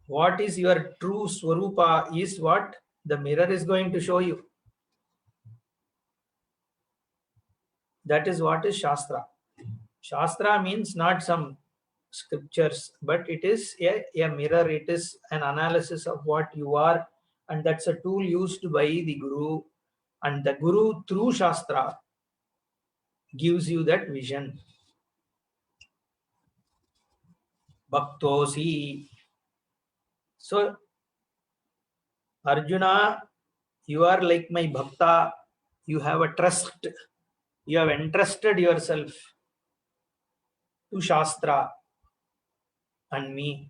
What is your true Swarupa is what the mirror is going to show you. That is what is Shastra. Shastra means not some scriptures, but it is a mirror. It is an analysis of what you are, and that's a tool used by the Guru. And the Guru, through Shastra, gives you that vision. Bhaktosi. So, Arjuna, you are like my Bhakta. You have a trust. You have entrusted yourself to Shastra and me.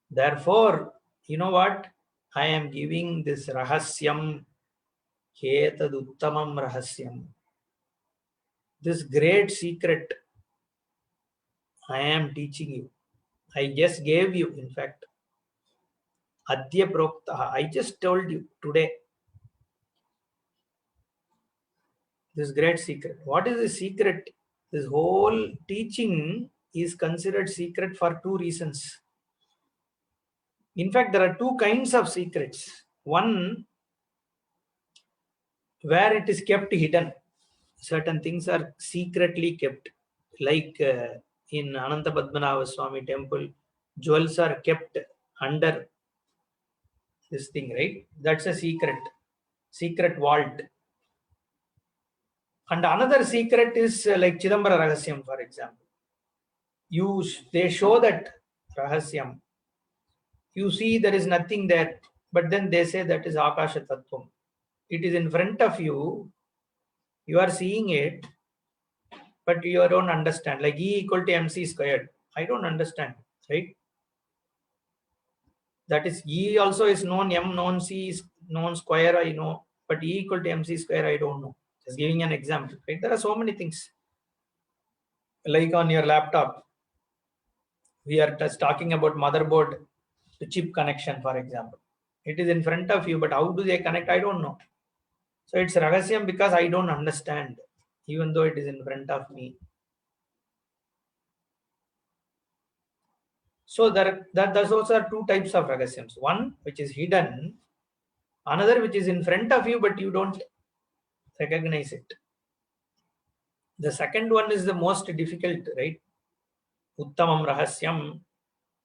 Therefore, you know what? I am giving this Rahasyam, Hetad Uttamam Rahasyam. This great secret I am teaching you. I just gave you, in fact. Adya Prokta. I just told you today. This great secret. What is the secret? This whole teaching is considered secret for two reasons. In fact, there are two kinds of secrets. One, where it is kept hidden. Certain things are secretly kept. Like in Ananta Padmanabha Swami temple, jewels are kept under this thing, right? That's a secret vault. And another secret is like Chidambara Rahasyam, for example. They show that Rahasyam. You see there is nothing there, but then they say that is Akasha Tattvam. It is in front of you. You are seeing it, but you don't understand. Like E equal to MC squared. I don't understand, right? That is E also is known, M known, C is known, square I know, but E equal to MC square I don't know. Just giving an example, right? There are so many things. Like on your laptop, we are just talking about motherboard to chip connection, for example. It is in front of you, but how do they connect? I don't know. So it's Rahasyam because I don't understand, even though it is in front of me. So there's also two types of Rahasyams. One which is hidden, another which is in front of you, but you don't recognize it. The second one is the most difficult, right? Uttamam Rahasyam.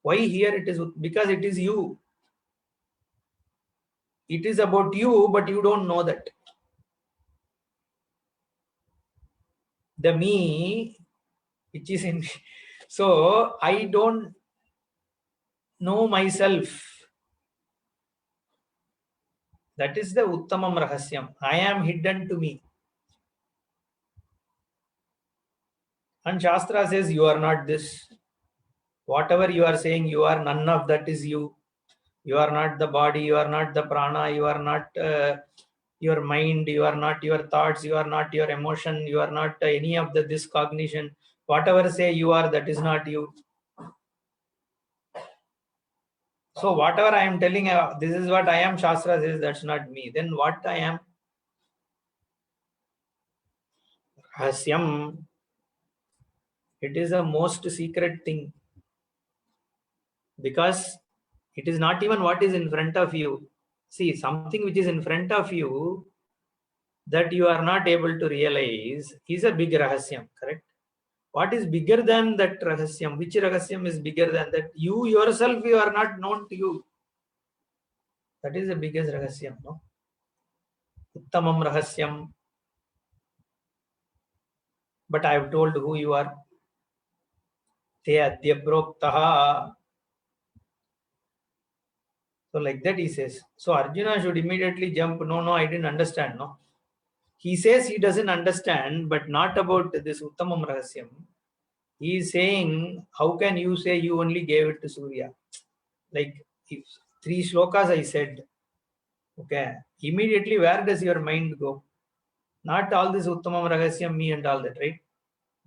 Why here it is? Because it is you. It is about you, but you don't know that. The me, which is in, so I don't know myself. That is the Uttamam Rahasyam. I am hidden to me. And Shastra says you are not this. Whatever you are saying, you are none of that is you. You are not the body, you are not the prana, you are not your mind, you are not your thoughts, you are not your emotion, you are not any of this cognition. Whatever say you are, that is not you. So whatever I am telling, this is what I am, Shastra says that's not me. Then what I am? Rahasyam. It is the most secret thing. Because it is not even what is in front of you. See, something which is in front of you, that you are not able to realize is a big rahasyam, correct? What is bigger than that rahasyam? Which rahasyam is bigger than that? You yourself, you are not known to you. That is the biggest rahasyam, no? Uttamam rahasyam. But I have told who you are. Te adya proktaha. So like that he says. So Arjuna should immediately jump. No, I didn't understand. No. He says he doesn't understand, but not about this Uttamam Rahasyam. He is saying, how can you say you only gave it to Surya? Like if 3 shlokas I said, okay, immediately where does your mind go? Not all this Uttamam Rahasyam, me and all that, right?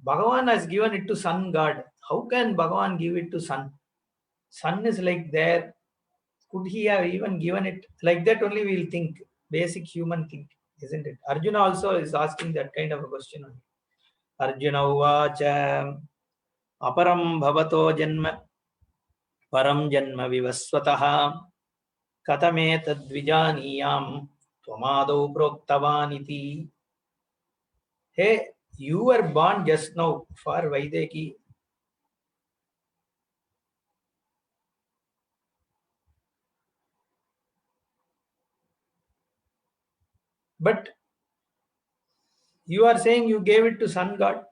Bhagavan has given it to Sun God. How can Bhagavan give it to Sun? Sun is like there. Could he have even given it like that? Only we'll think, basic human think, isn't it? Arjuna also is asking that kind of a question. Arjuna uvacha aparam bhavato janma param janma vivaswataha katame tadvijaniyam tvamadau proktavaniti. Hey, you were born just now for Vaideki. But you are saying you gave it to Sun God.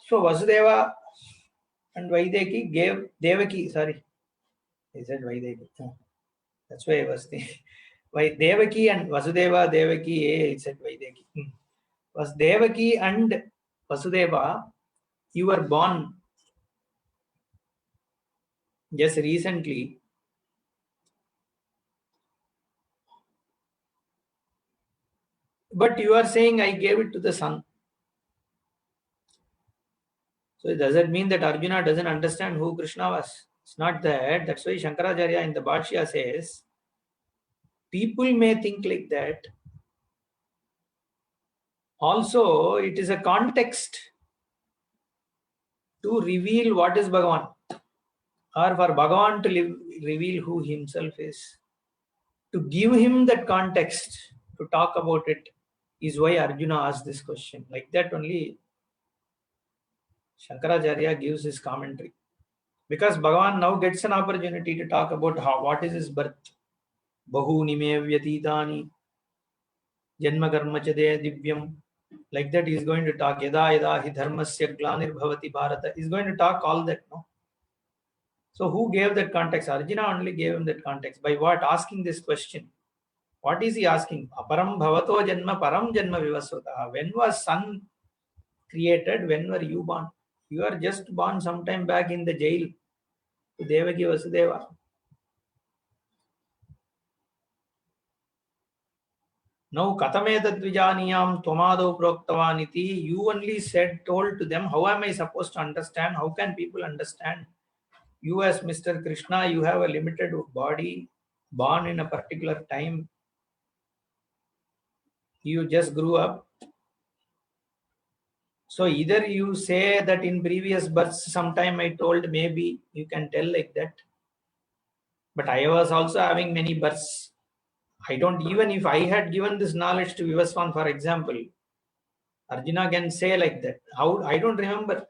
So Vasudeva and Vaideki gave Devaki, sorry, I said Vaideki. That's why I was thinking. Why Devaki and Vasudeva, Devaki, it said Vaideki. Was Devaki and Vasudeva, you were born just recently. But you are saying I gave it to the Sun. So does that mean that Arjuna doesn't understand who Krishna was? It's not that. That's why Shankaracharya in the Bhashya says, people may think like that. Also, it is a context to reveal what is Bhagavan, or for Bhagavan to reveal who himself is. To give him that context, to talk about it, is why Arjuna asked this question. Like that only Shankaracharya gives his commentary. Because Bhagavan now gets an opportunity to talk about what is his birth. Bahuni me vyatitani janma karma chade divyam. Like that he is going to talk. Yada yada hi dharmasya glanir bhavati bharata. He is going to talk all that. No? So who gave that context? Arjuna only gave him that context. By what? Asking this question. What is he asking? Aparam bhavato janma param janma vivasvataha. When was Sun created? When were you born? You are just born sometime back in the jail to Devaki Vasudeva. Now katame tadvijaniyam tvamado proktavaniti. You only told to them, how am I supposed to understand? How can people understand? You as Mr. Krishna, you have a limited body, born in a particular time. You just grew up. So either you say that in previous births, sometime I told, maybe you can tell like that. But I was also having many births. I don't, even if I had given this knowledge to Vivaswan, for example, Arjuna can say like that. How? I don't remember.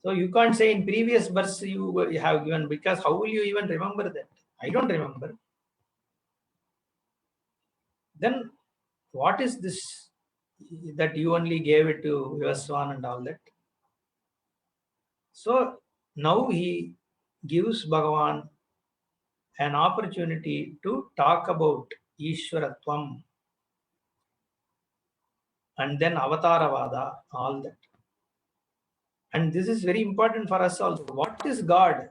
So you can't say in previous births you have given, because how will you even remember that? I don't remember. Then what is this that you only gave it to Vivaswan and all that? So now he gives Bhagavan an opportunity to talk about Ishwaratvam and then Avataravada, all that. And this is very important for us also. What is God?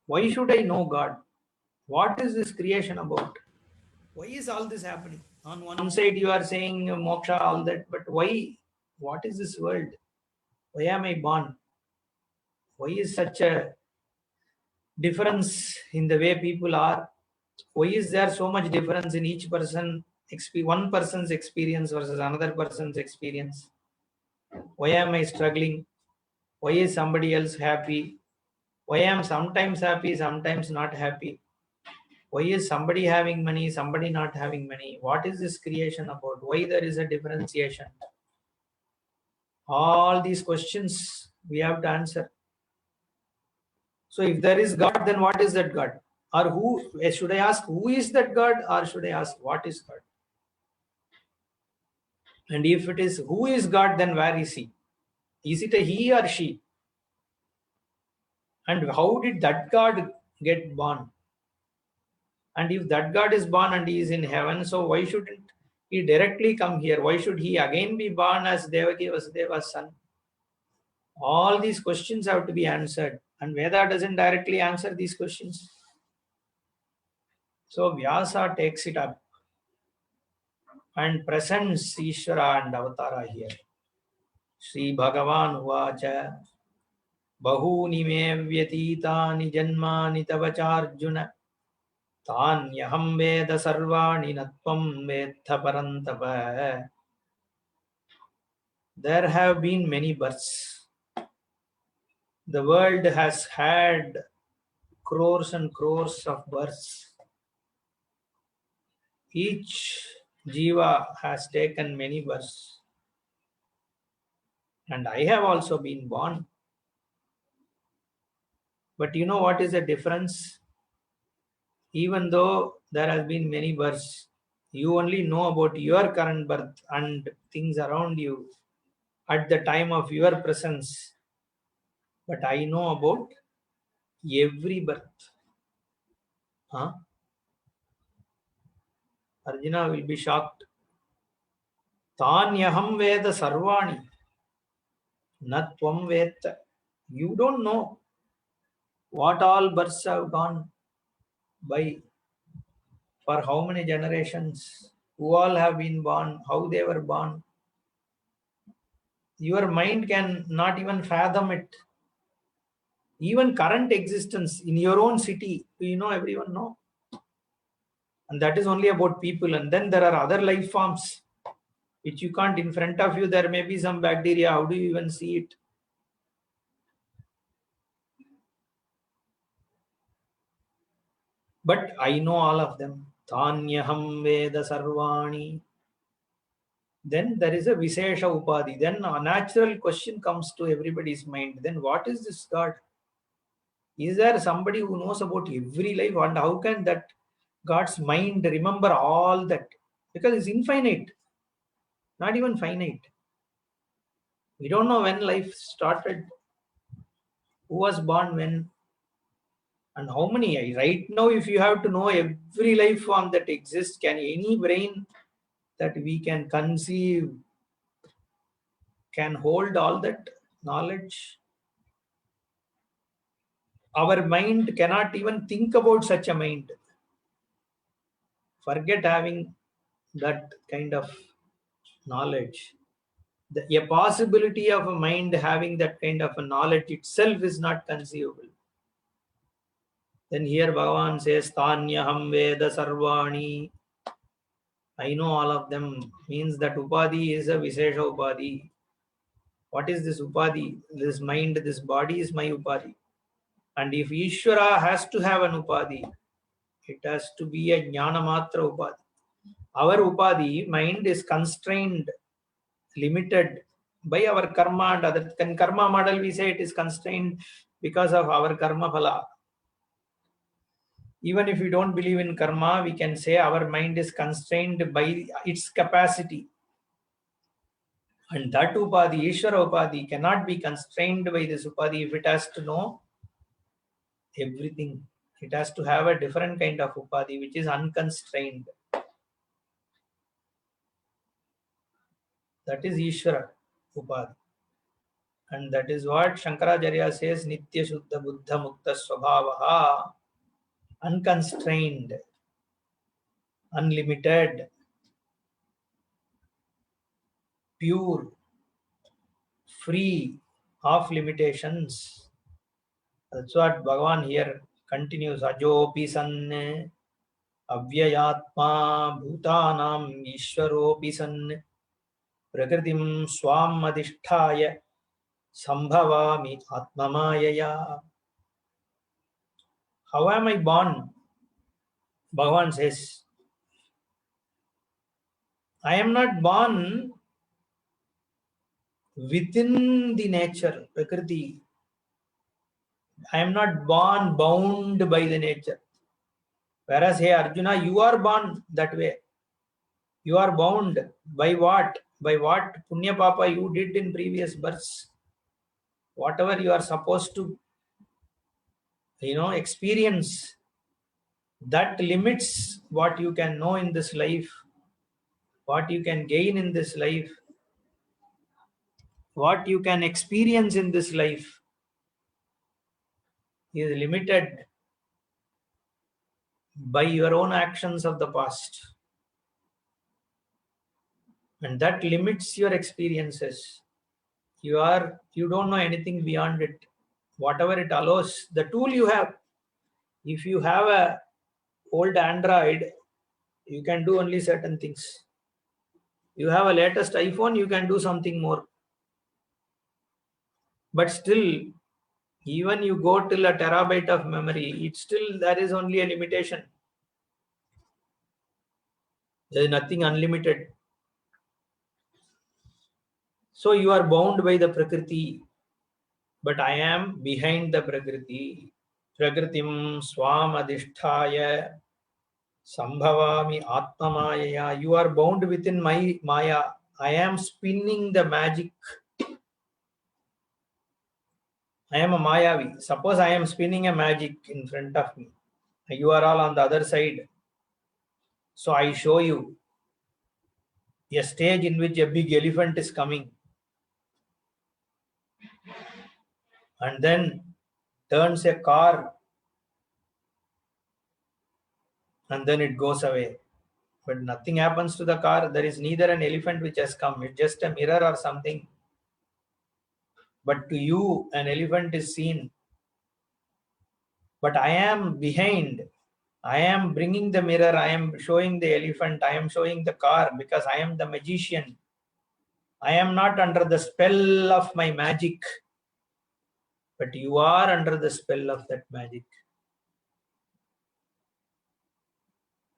Why should I know God? What is this creation about? Why is all this happening? On one side you are saying moksha, all that, but why? What is this world? Why am I born? Why is such a difference in the way people are? Why is there so much difference in each person, one person's experience versus another person's experience? Why am I struggling? Why is somebody else happy? Why am sometimes happy, sometimes not happy? Why is somebody having money, somebody not having money? What is this creation about? Why there is a differentiation? All these questions we have to answer. So if there is God, then what is that God? Or who, should I ask who is that God, or should I ask what is God? And if it is who is God, then where is he? Is it a he or she? And how did that God get born? And if that God is born and he is in heaven, so why shouldn't he directly come here? Why should he again be born as Devaki Vasudeva's son? All these questions have to be answered, and Veda doesn't directly answer these questions. So Vyasa takes it up and presents Ishvara and Avatara here. Sri Bhagavan Uvacha Bahuni me vyatitani janmani tavacharjuna Tanyaham Veda Sarvani Natvam Vetha Parantapa. There have been many births. The world has had crores and crores of births. Each jiva has taken many births. And I have also been born. But you know what is the difference? Even though there has been many births, you only know about your current birth and things around you at the time of your presence. But I know about every birth. Huh? Arjuna will be shocked. Tanyaham Veda Sarvani. Natvam Veta. You don't know what all births have gone by, for how many generations, who all have been born, how they were born. Your mind can not even fathom it. Even current existence in your own city, do you know everyone know? And that is only about people. And then there are other life forms which you can't. In front of you, there may be some bacteria. How do you even see it? But I know all of them. Tanyaham Veda Sarvani. Then there is a Visesha Upadhi. Then a natural question comes to everybody's mind. Then what is this God? Is there somebody who knows about every life? And how can that God's mind remember all that? Because it's infinite, not even finite. We don't know when life started, who was born when, and how many. Right now, if you have to know every life form that exists, can any brain that we can conceive can hold all that knowledge? Our mind cannot even think about such a mind. Forget having that kind of knowledge. A possibility of a mind having that kind of a knowledge itself is not conceivable. Then here Bhagavan says, Tanyaham Veda Sarvani. I know all of them. Means that Upadhi is a Visesha Upadhi. What is this Upadhi? This mind, this body is my Upadhi. And if Ishvara has to have an Upadhi, it has to be a Jnana Matra Upadhi. Our Upadhi, mind, is constrained, limited by our karma and other. Karma model, we say it is constrained because of our karma phala. Even if we don't believe in karma, we can say our mind is constrained by its capacity. And that Upadhi, Ishvara Upadhi, cannot be constrained by this Upadhi if it has to know everything. It has to have a different kind of Upadhi which is unconstrained. That is Ishvara Upadhi. And that is what Shankaracharya says, Nitya Shuddha Buddha Mukta Swabhavaha, unconstrained, unlimited, pure, free of limitations. That's what Bhagavan here continues. Ajopi sanne, avyayatma, bhutanam, ishvaropi sanne, prakritim swam adhisthaya, sambhavami atmamayaya. How am I born? Bhagavan says, I am not born within the nature, Prakriti. I am not born bound by the nature. Whereas, hey Arjuna, you are born that way. You are bound by what? By what Punya Papa you did in previous births. Whatever you are supposed to, experience, that limits what you can know in this life, what you can gain in this life, what you can experience in this life is limited by your own actions of the past. And that limits your experiences. You don't know anything beyond it. Whatever it allows, the tool you have. If you have a old Android, you can do only certain things. You have a latest iPhone, you can do something more. But still, even you go till a terabyte of memory, there is only a limitation. There is nothing unlimited. So you are bound by the Prakriti, but I am behind the Prakriti. Prakritim swam adhisthaya sambhavami atmamaya. You are bound within my maya. I am spinning the magic. I am a Mayavi. Suppose I am spinning a magic in front of me. You are all on the other side. So I show you a stage in which a big elephant is coming. And then turns a car. And then it goes away. But nothing happens to the car. There is neither an elephant which has come. It's just a mirror or something. But to you, an elephant is seen. But I am behind. I am bringing the mirror. I am showing the elephant. I am showing the car because I am the magician. I am not under the spell of my magic. But you are under the spell of that magic.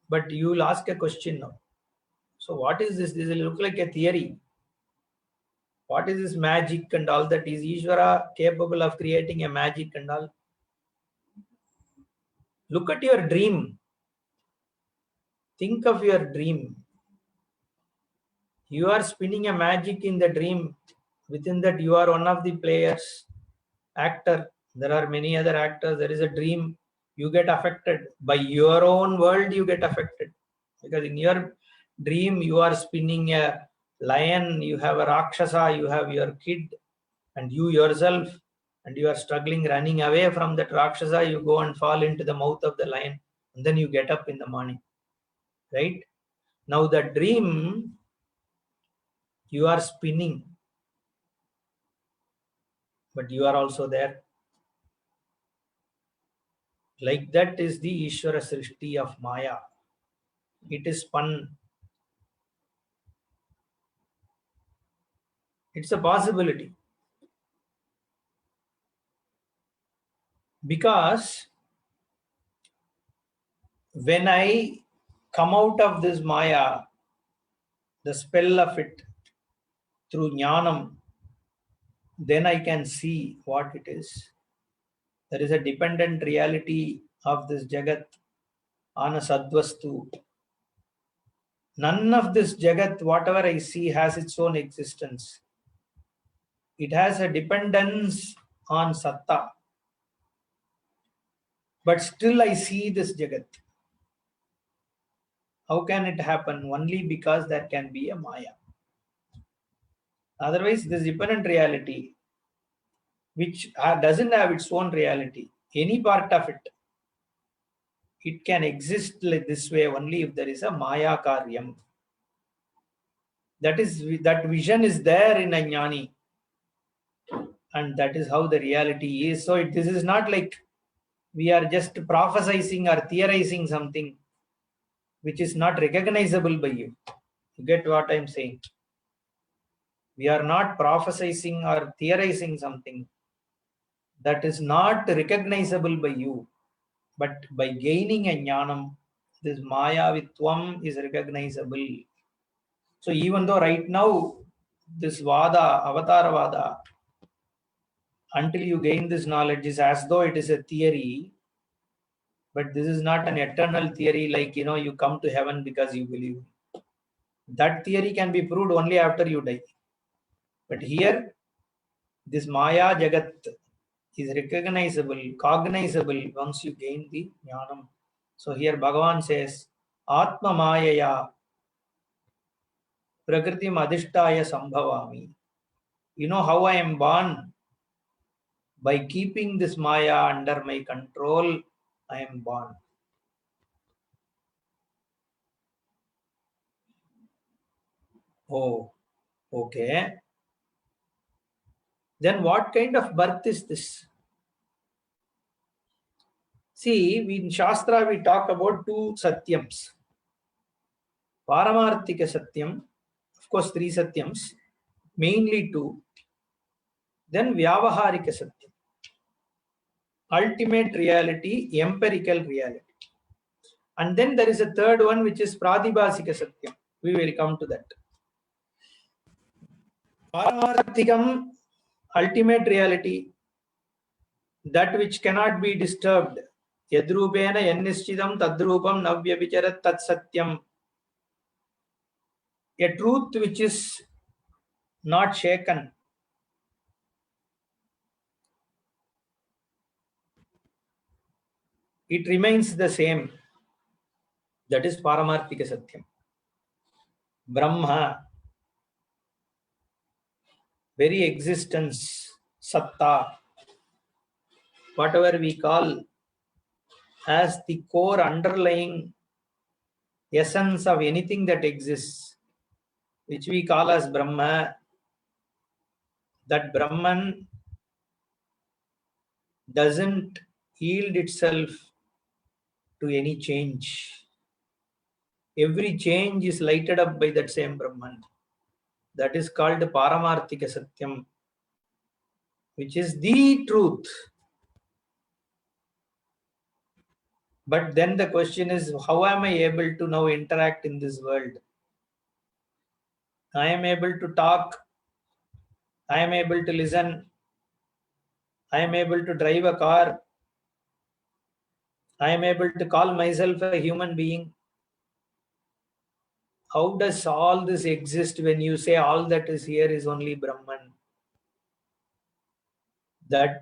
But you will ask a question now. So what is this? This will look like a theory. What is this magic and all that? Is Ishvara capable of creating a magic and all? Look at your dream. Think of your dream. You are spinning a magic in the dream. Within that, you are one of the players, actor. There are many other actors. There is a dream. You get affected. By your own world, you get affected. Because in your dream, you are spinning a lion, you have a Rakshasa, you have your kid, and you yourself, and you are struggling, running away from that Rakshasa, you go and fall into the mouth of the lion, and then you get up in the morning. Right? Now the dream, you are spinning, but you are also there. Like that is the Ishvara Srishti of Maya. It is spun. It's a possibility. Because when I come out of this Maya, the spell of it, through Jnanam, then I can see what it is. There is a dependent reality of this Jagat on a Sadvastu. None of this Jagat, whatever I see, has its own existence. It has a dependence on Satta. But still I see this Jagat. How can it happen? Only because there can be a Maya. Otherwise, this dependent reality, which doesn't have its own reality, any part of it, it can exist like this way only if there is a Maya Karyam. That vision is there in a Jnani. And that is how the reality is. So this is not like we are just prophesizing or theorizing something which is not recognizable by you. You get what I'm saying? We are not prophesizing or theorizing something that is not recognizable by you. But by gaining a jnanam, this Mayavitvam is recognizable. So even though right now this Vada, Avatara Vada, until you gain this knowledge is as though it is a theory, but this is not an eternal theory like, you come to heaven because you believe. That theory can be proved only after you die. But here, this Maya Jagat is recognizable, cognizable once you gain the Jnanam. So here Bhagavan says, Atma Mayaya Prakritim Adhishtaya Sambhavami. You know how I am born? By keeping this Maya under my control, I am born. Oh, okay. Then what kind of birth is this? See, in Shastra we talk about two Satyams. Paramarthika Satyam, of course 3 Satyams, mainly 2. Then Vyavaharika Satyam, ultimate reality, empirical reality. And then there is a third one which is Pradibhasika Satyam. We will come to that. Paramarthikam, ultimate reality, that which cannot be disturbed. Yadrupena yannischidam tadrupam navyabhicharat tat satyam. A truth which is not shaken. It remains the same. That is Paramarthika Satyam. Brahma, very existence, Satta, whatever we call as the core underlying essence of anything that exists, which we call as Brahma, that Brahman doesn't yield itself to any change. Every change is lighted up by that same Brahman. That is called Paramarthika Satyam, which is the truth. But then the question is, how am I able to now interact in this world? I am able to talk. I am able to listen. I am able to drive a car. I am able to call myself a human being. How does all this exist when you say all that is here is only Brahman? That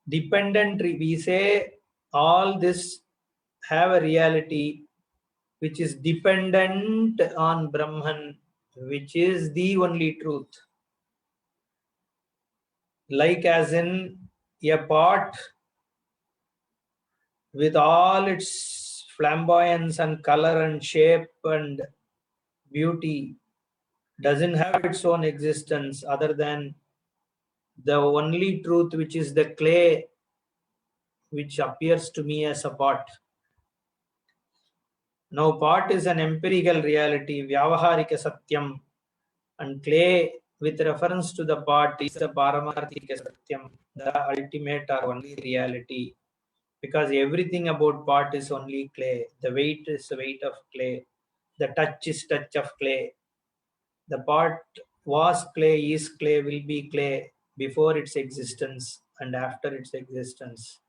dependent, we say all this have a reality which is dependent on Brahman, which is the only truth. Like as in a pot with all its flamboyance and color and shape and beauty doesn't have its own existence other than the only truth, which is the clay, which appears to me as a pot. Now pot is an empirical reality, Vyavaharika Satyam, and clay with reference to the pot is the Paramarthika Satyam, the ultimate or only reality. Because everything about pot is only clay. The weight is the weight of clay. The touch is touch of clay. The pot was clay, is clay, will be clay before its existence and after its existence.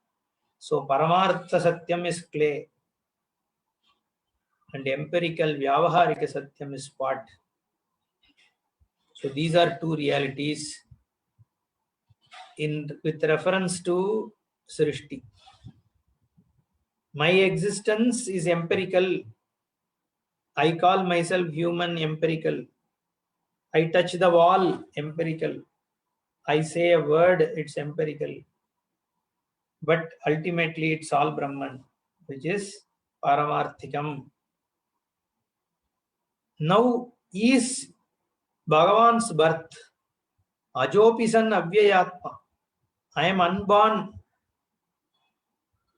So Paramartha Satyam is clay and empirical Vyavaharika Satyam is pot. So these are two realities with reference to Srishti. My existence is empirical. I call myself human, empirical. I touch the wall, empirical. I say a word, it's empirical. But ultimately it's all Brahman, which is Paramarthikam. Now is Bhagavan's birth. Ajopisan Avyayatma. I am unborn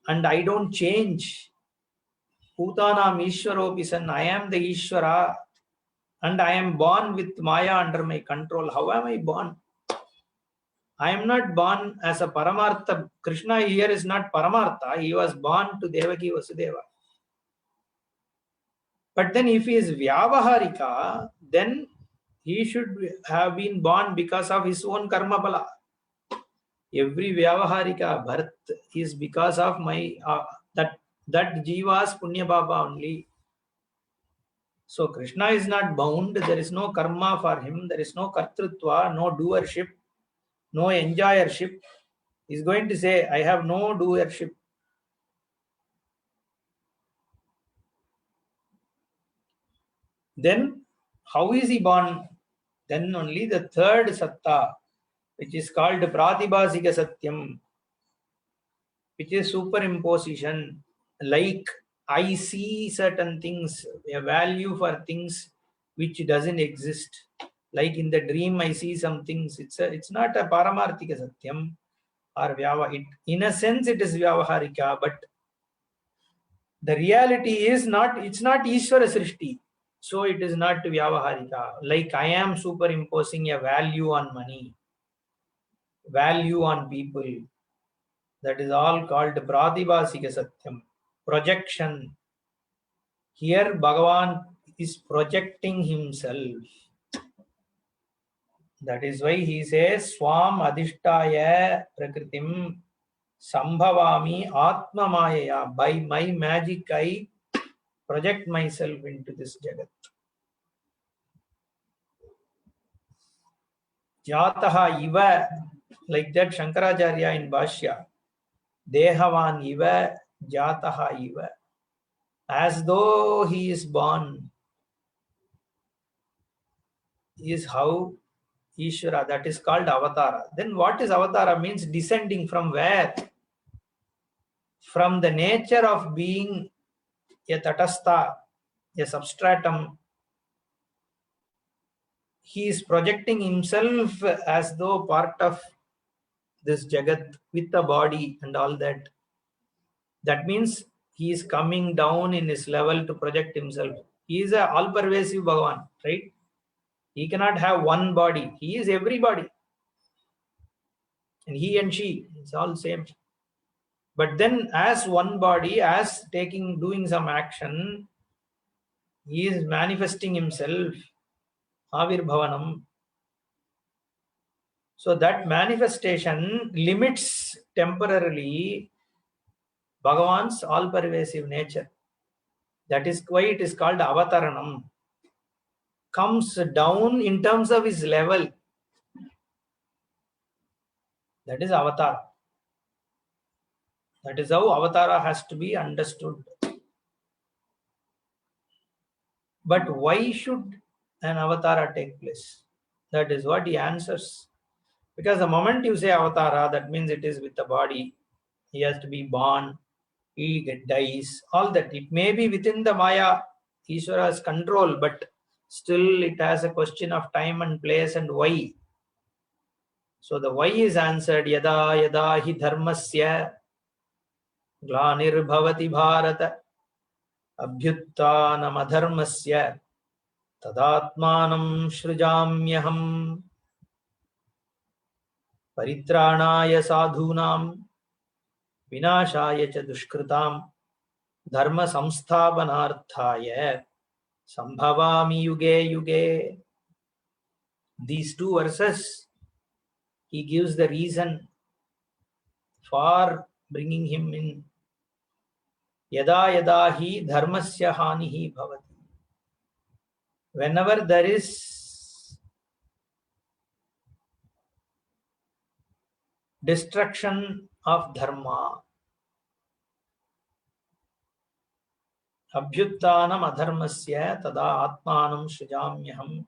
and I don't change. Bhutanam Ishwaropisan. I am the Ishwara and I am born with Maya under my control. How am I born? I am not born as a Paramartha. Krishna here is not Paramartha. He was born to Devaki Vasudeva. But then if he is Vyavaharika, then he should have been born because of his own karma bala. Every Vyavaharika birth is because of my that Jiva's Punya Baba only. So Krishna is not bound. There is no karma for him. There is no kartrutva, no doership, no enjoyership. He's going to say, I have no doership. Then how is he born? Then only the third satta, which is called Pratibhasika Satyam, which is superimposition. Like I see certain things, a value for things which doesn't exist. Like in the dream, I see some things. It's not a Paramarthika Satyam or Vyava. In a sense, it is Vyavaharika, but the reality is not, it's not Ishvara Srishti. So it is not Vyavaharika. Like I am superimposing a value on money, value on people. That is all called Pratibhasika Satyam. Projection. Here Bhagavan is projecting himself. That is why he says, Swam Adhishtaya Prakritim Sambhavami Atma Maya. By my magic, I project myself into this Jagat. Jataha Iva, like that Shankaracharya in Bhashya. Dehavan Iva, Jataha Iva. As though he is born, is how Ishvara, that is called Avatara. Then what is Avatara? Means descending from where? From the nature of being a Tatastha, a substratum. He is projecting himself as though part of this Jagat with the body and all that. That means he is coming down in his level to project himself. He is a all-pervasive Bhagavan, right? He cannot have one body. He is everybody. And he and she, it's all same. But then as one body, as doing some action, he is manifesting himself. Avirbhavanam. So that manifestation limits temporarily Bhagavan's all-pervasive nature. That is why it is called Avataranam. Comes down in terms of his level. That is Avatar. That is how Avatara has to be understood. But why should an Avatara take place? That is what he answers. Because the moment you say Avatara, that means it is with the body. He has to be born, he dies, all that. It may be within the Maya, Ishvara's control, but still it has a question of time and place and why. So the why is answered, Yada yada hi dharmasya glanirbhavati bharata abhyuttanam adharmasya tadatmanam shrujamyaham paritranaya sadhunam vinashaya cha dushkritam dharma samsthapanarthaya sambhavami yuge yuge. These two verses, he gives the reason for bringing him in. Yada yada hi dharmasya hanihi bhavati. Whenever there is destruction of dharma, abhyuttanam adharmasya tada atmanam srijamyaham.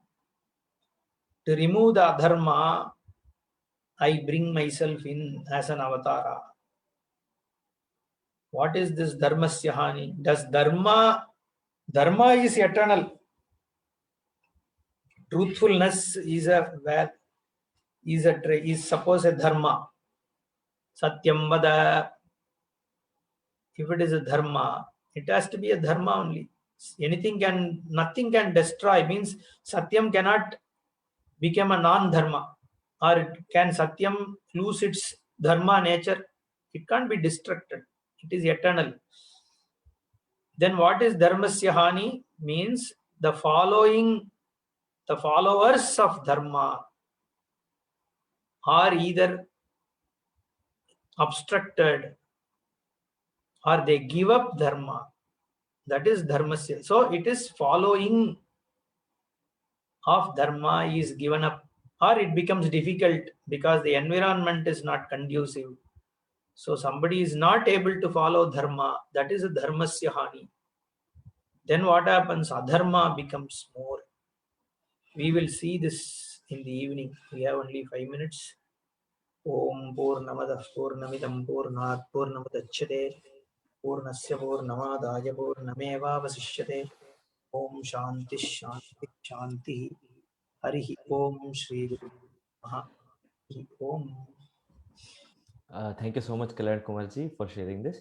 To remove the adharma, I bring myself in as an avatara. What is this dharmasya hani? Does dharma is eternal. Truthfulness is suppose a dharma. Satyam vada. If it is a dharma, it has to be a dharma only. Nothing can destroy. Means Satyam cannot become a non-dharma. Or can Satyam lose its dharma nature? It can't be destructed. It is eternal. Then what is dharmasya hani? Means the followers of dharma are either obstructed or they give up dharma. That is dharmasya. So it is following of dharma is given up, or it becomes difficult because the environment is not conducive. So somebody is not able to follow dharma. That is a dharmasya hani. Then what happens? Adharma becomes more. We will see this in the evening. We have only 5 minutes. Om Purnamadah Purnamidam Purnat Purnamadachyate Purnasya Purnamadaya Purnameva Vasishyate. Om Shanti Shanti Shanti. Harihi Om Shri Guru Maha. Om. Thank you so much, Kalyan Kumarji, for sharing this.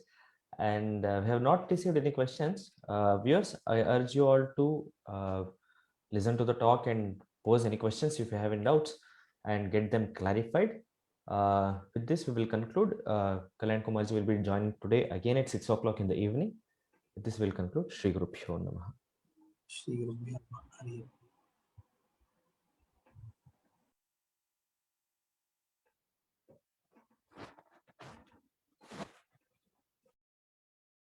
And we have not received any questions. Viewers, I urge you all to listen to the talk and pose any questions if you have any doubts and get them clarified. With this, we will conclude. Kalyan Kumarji will be joining today again at 6 o'clock in the evening. With this, we will conclude. Shri Guru Pyo Namaha. Shri Guru Maha.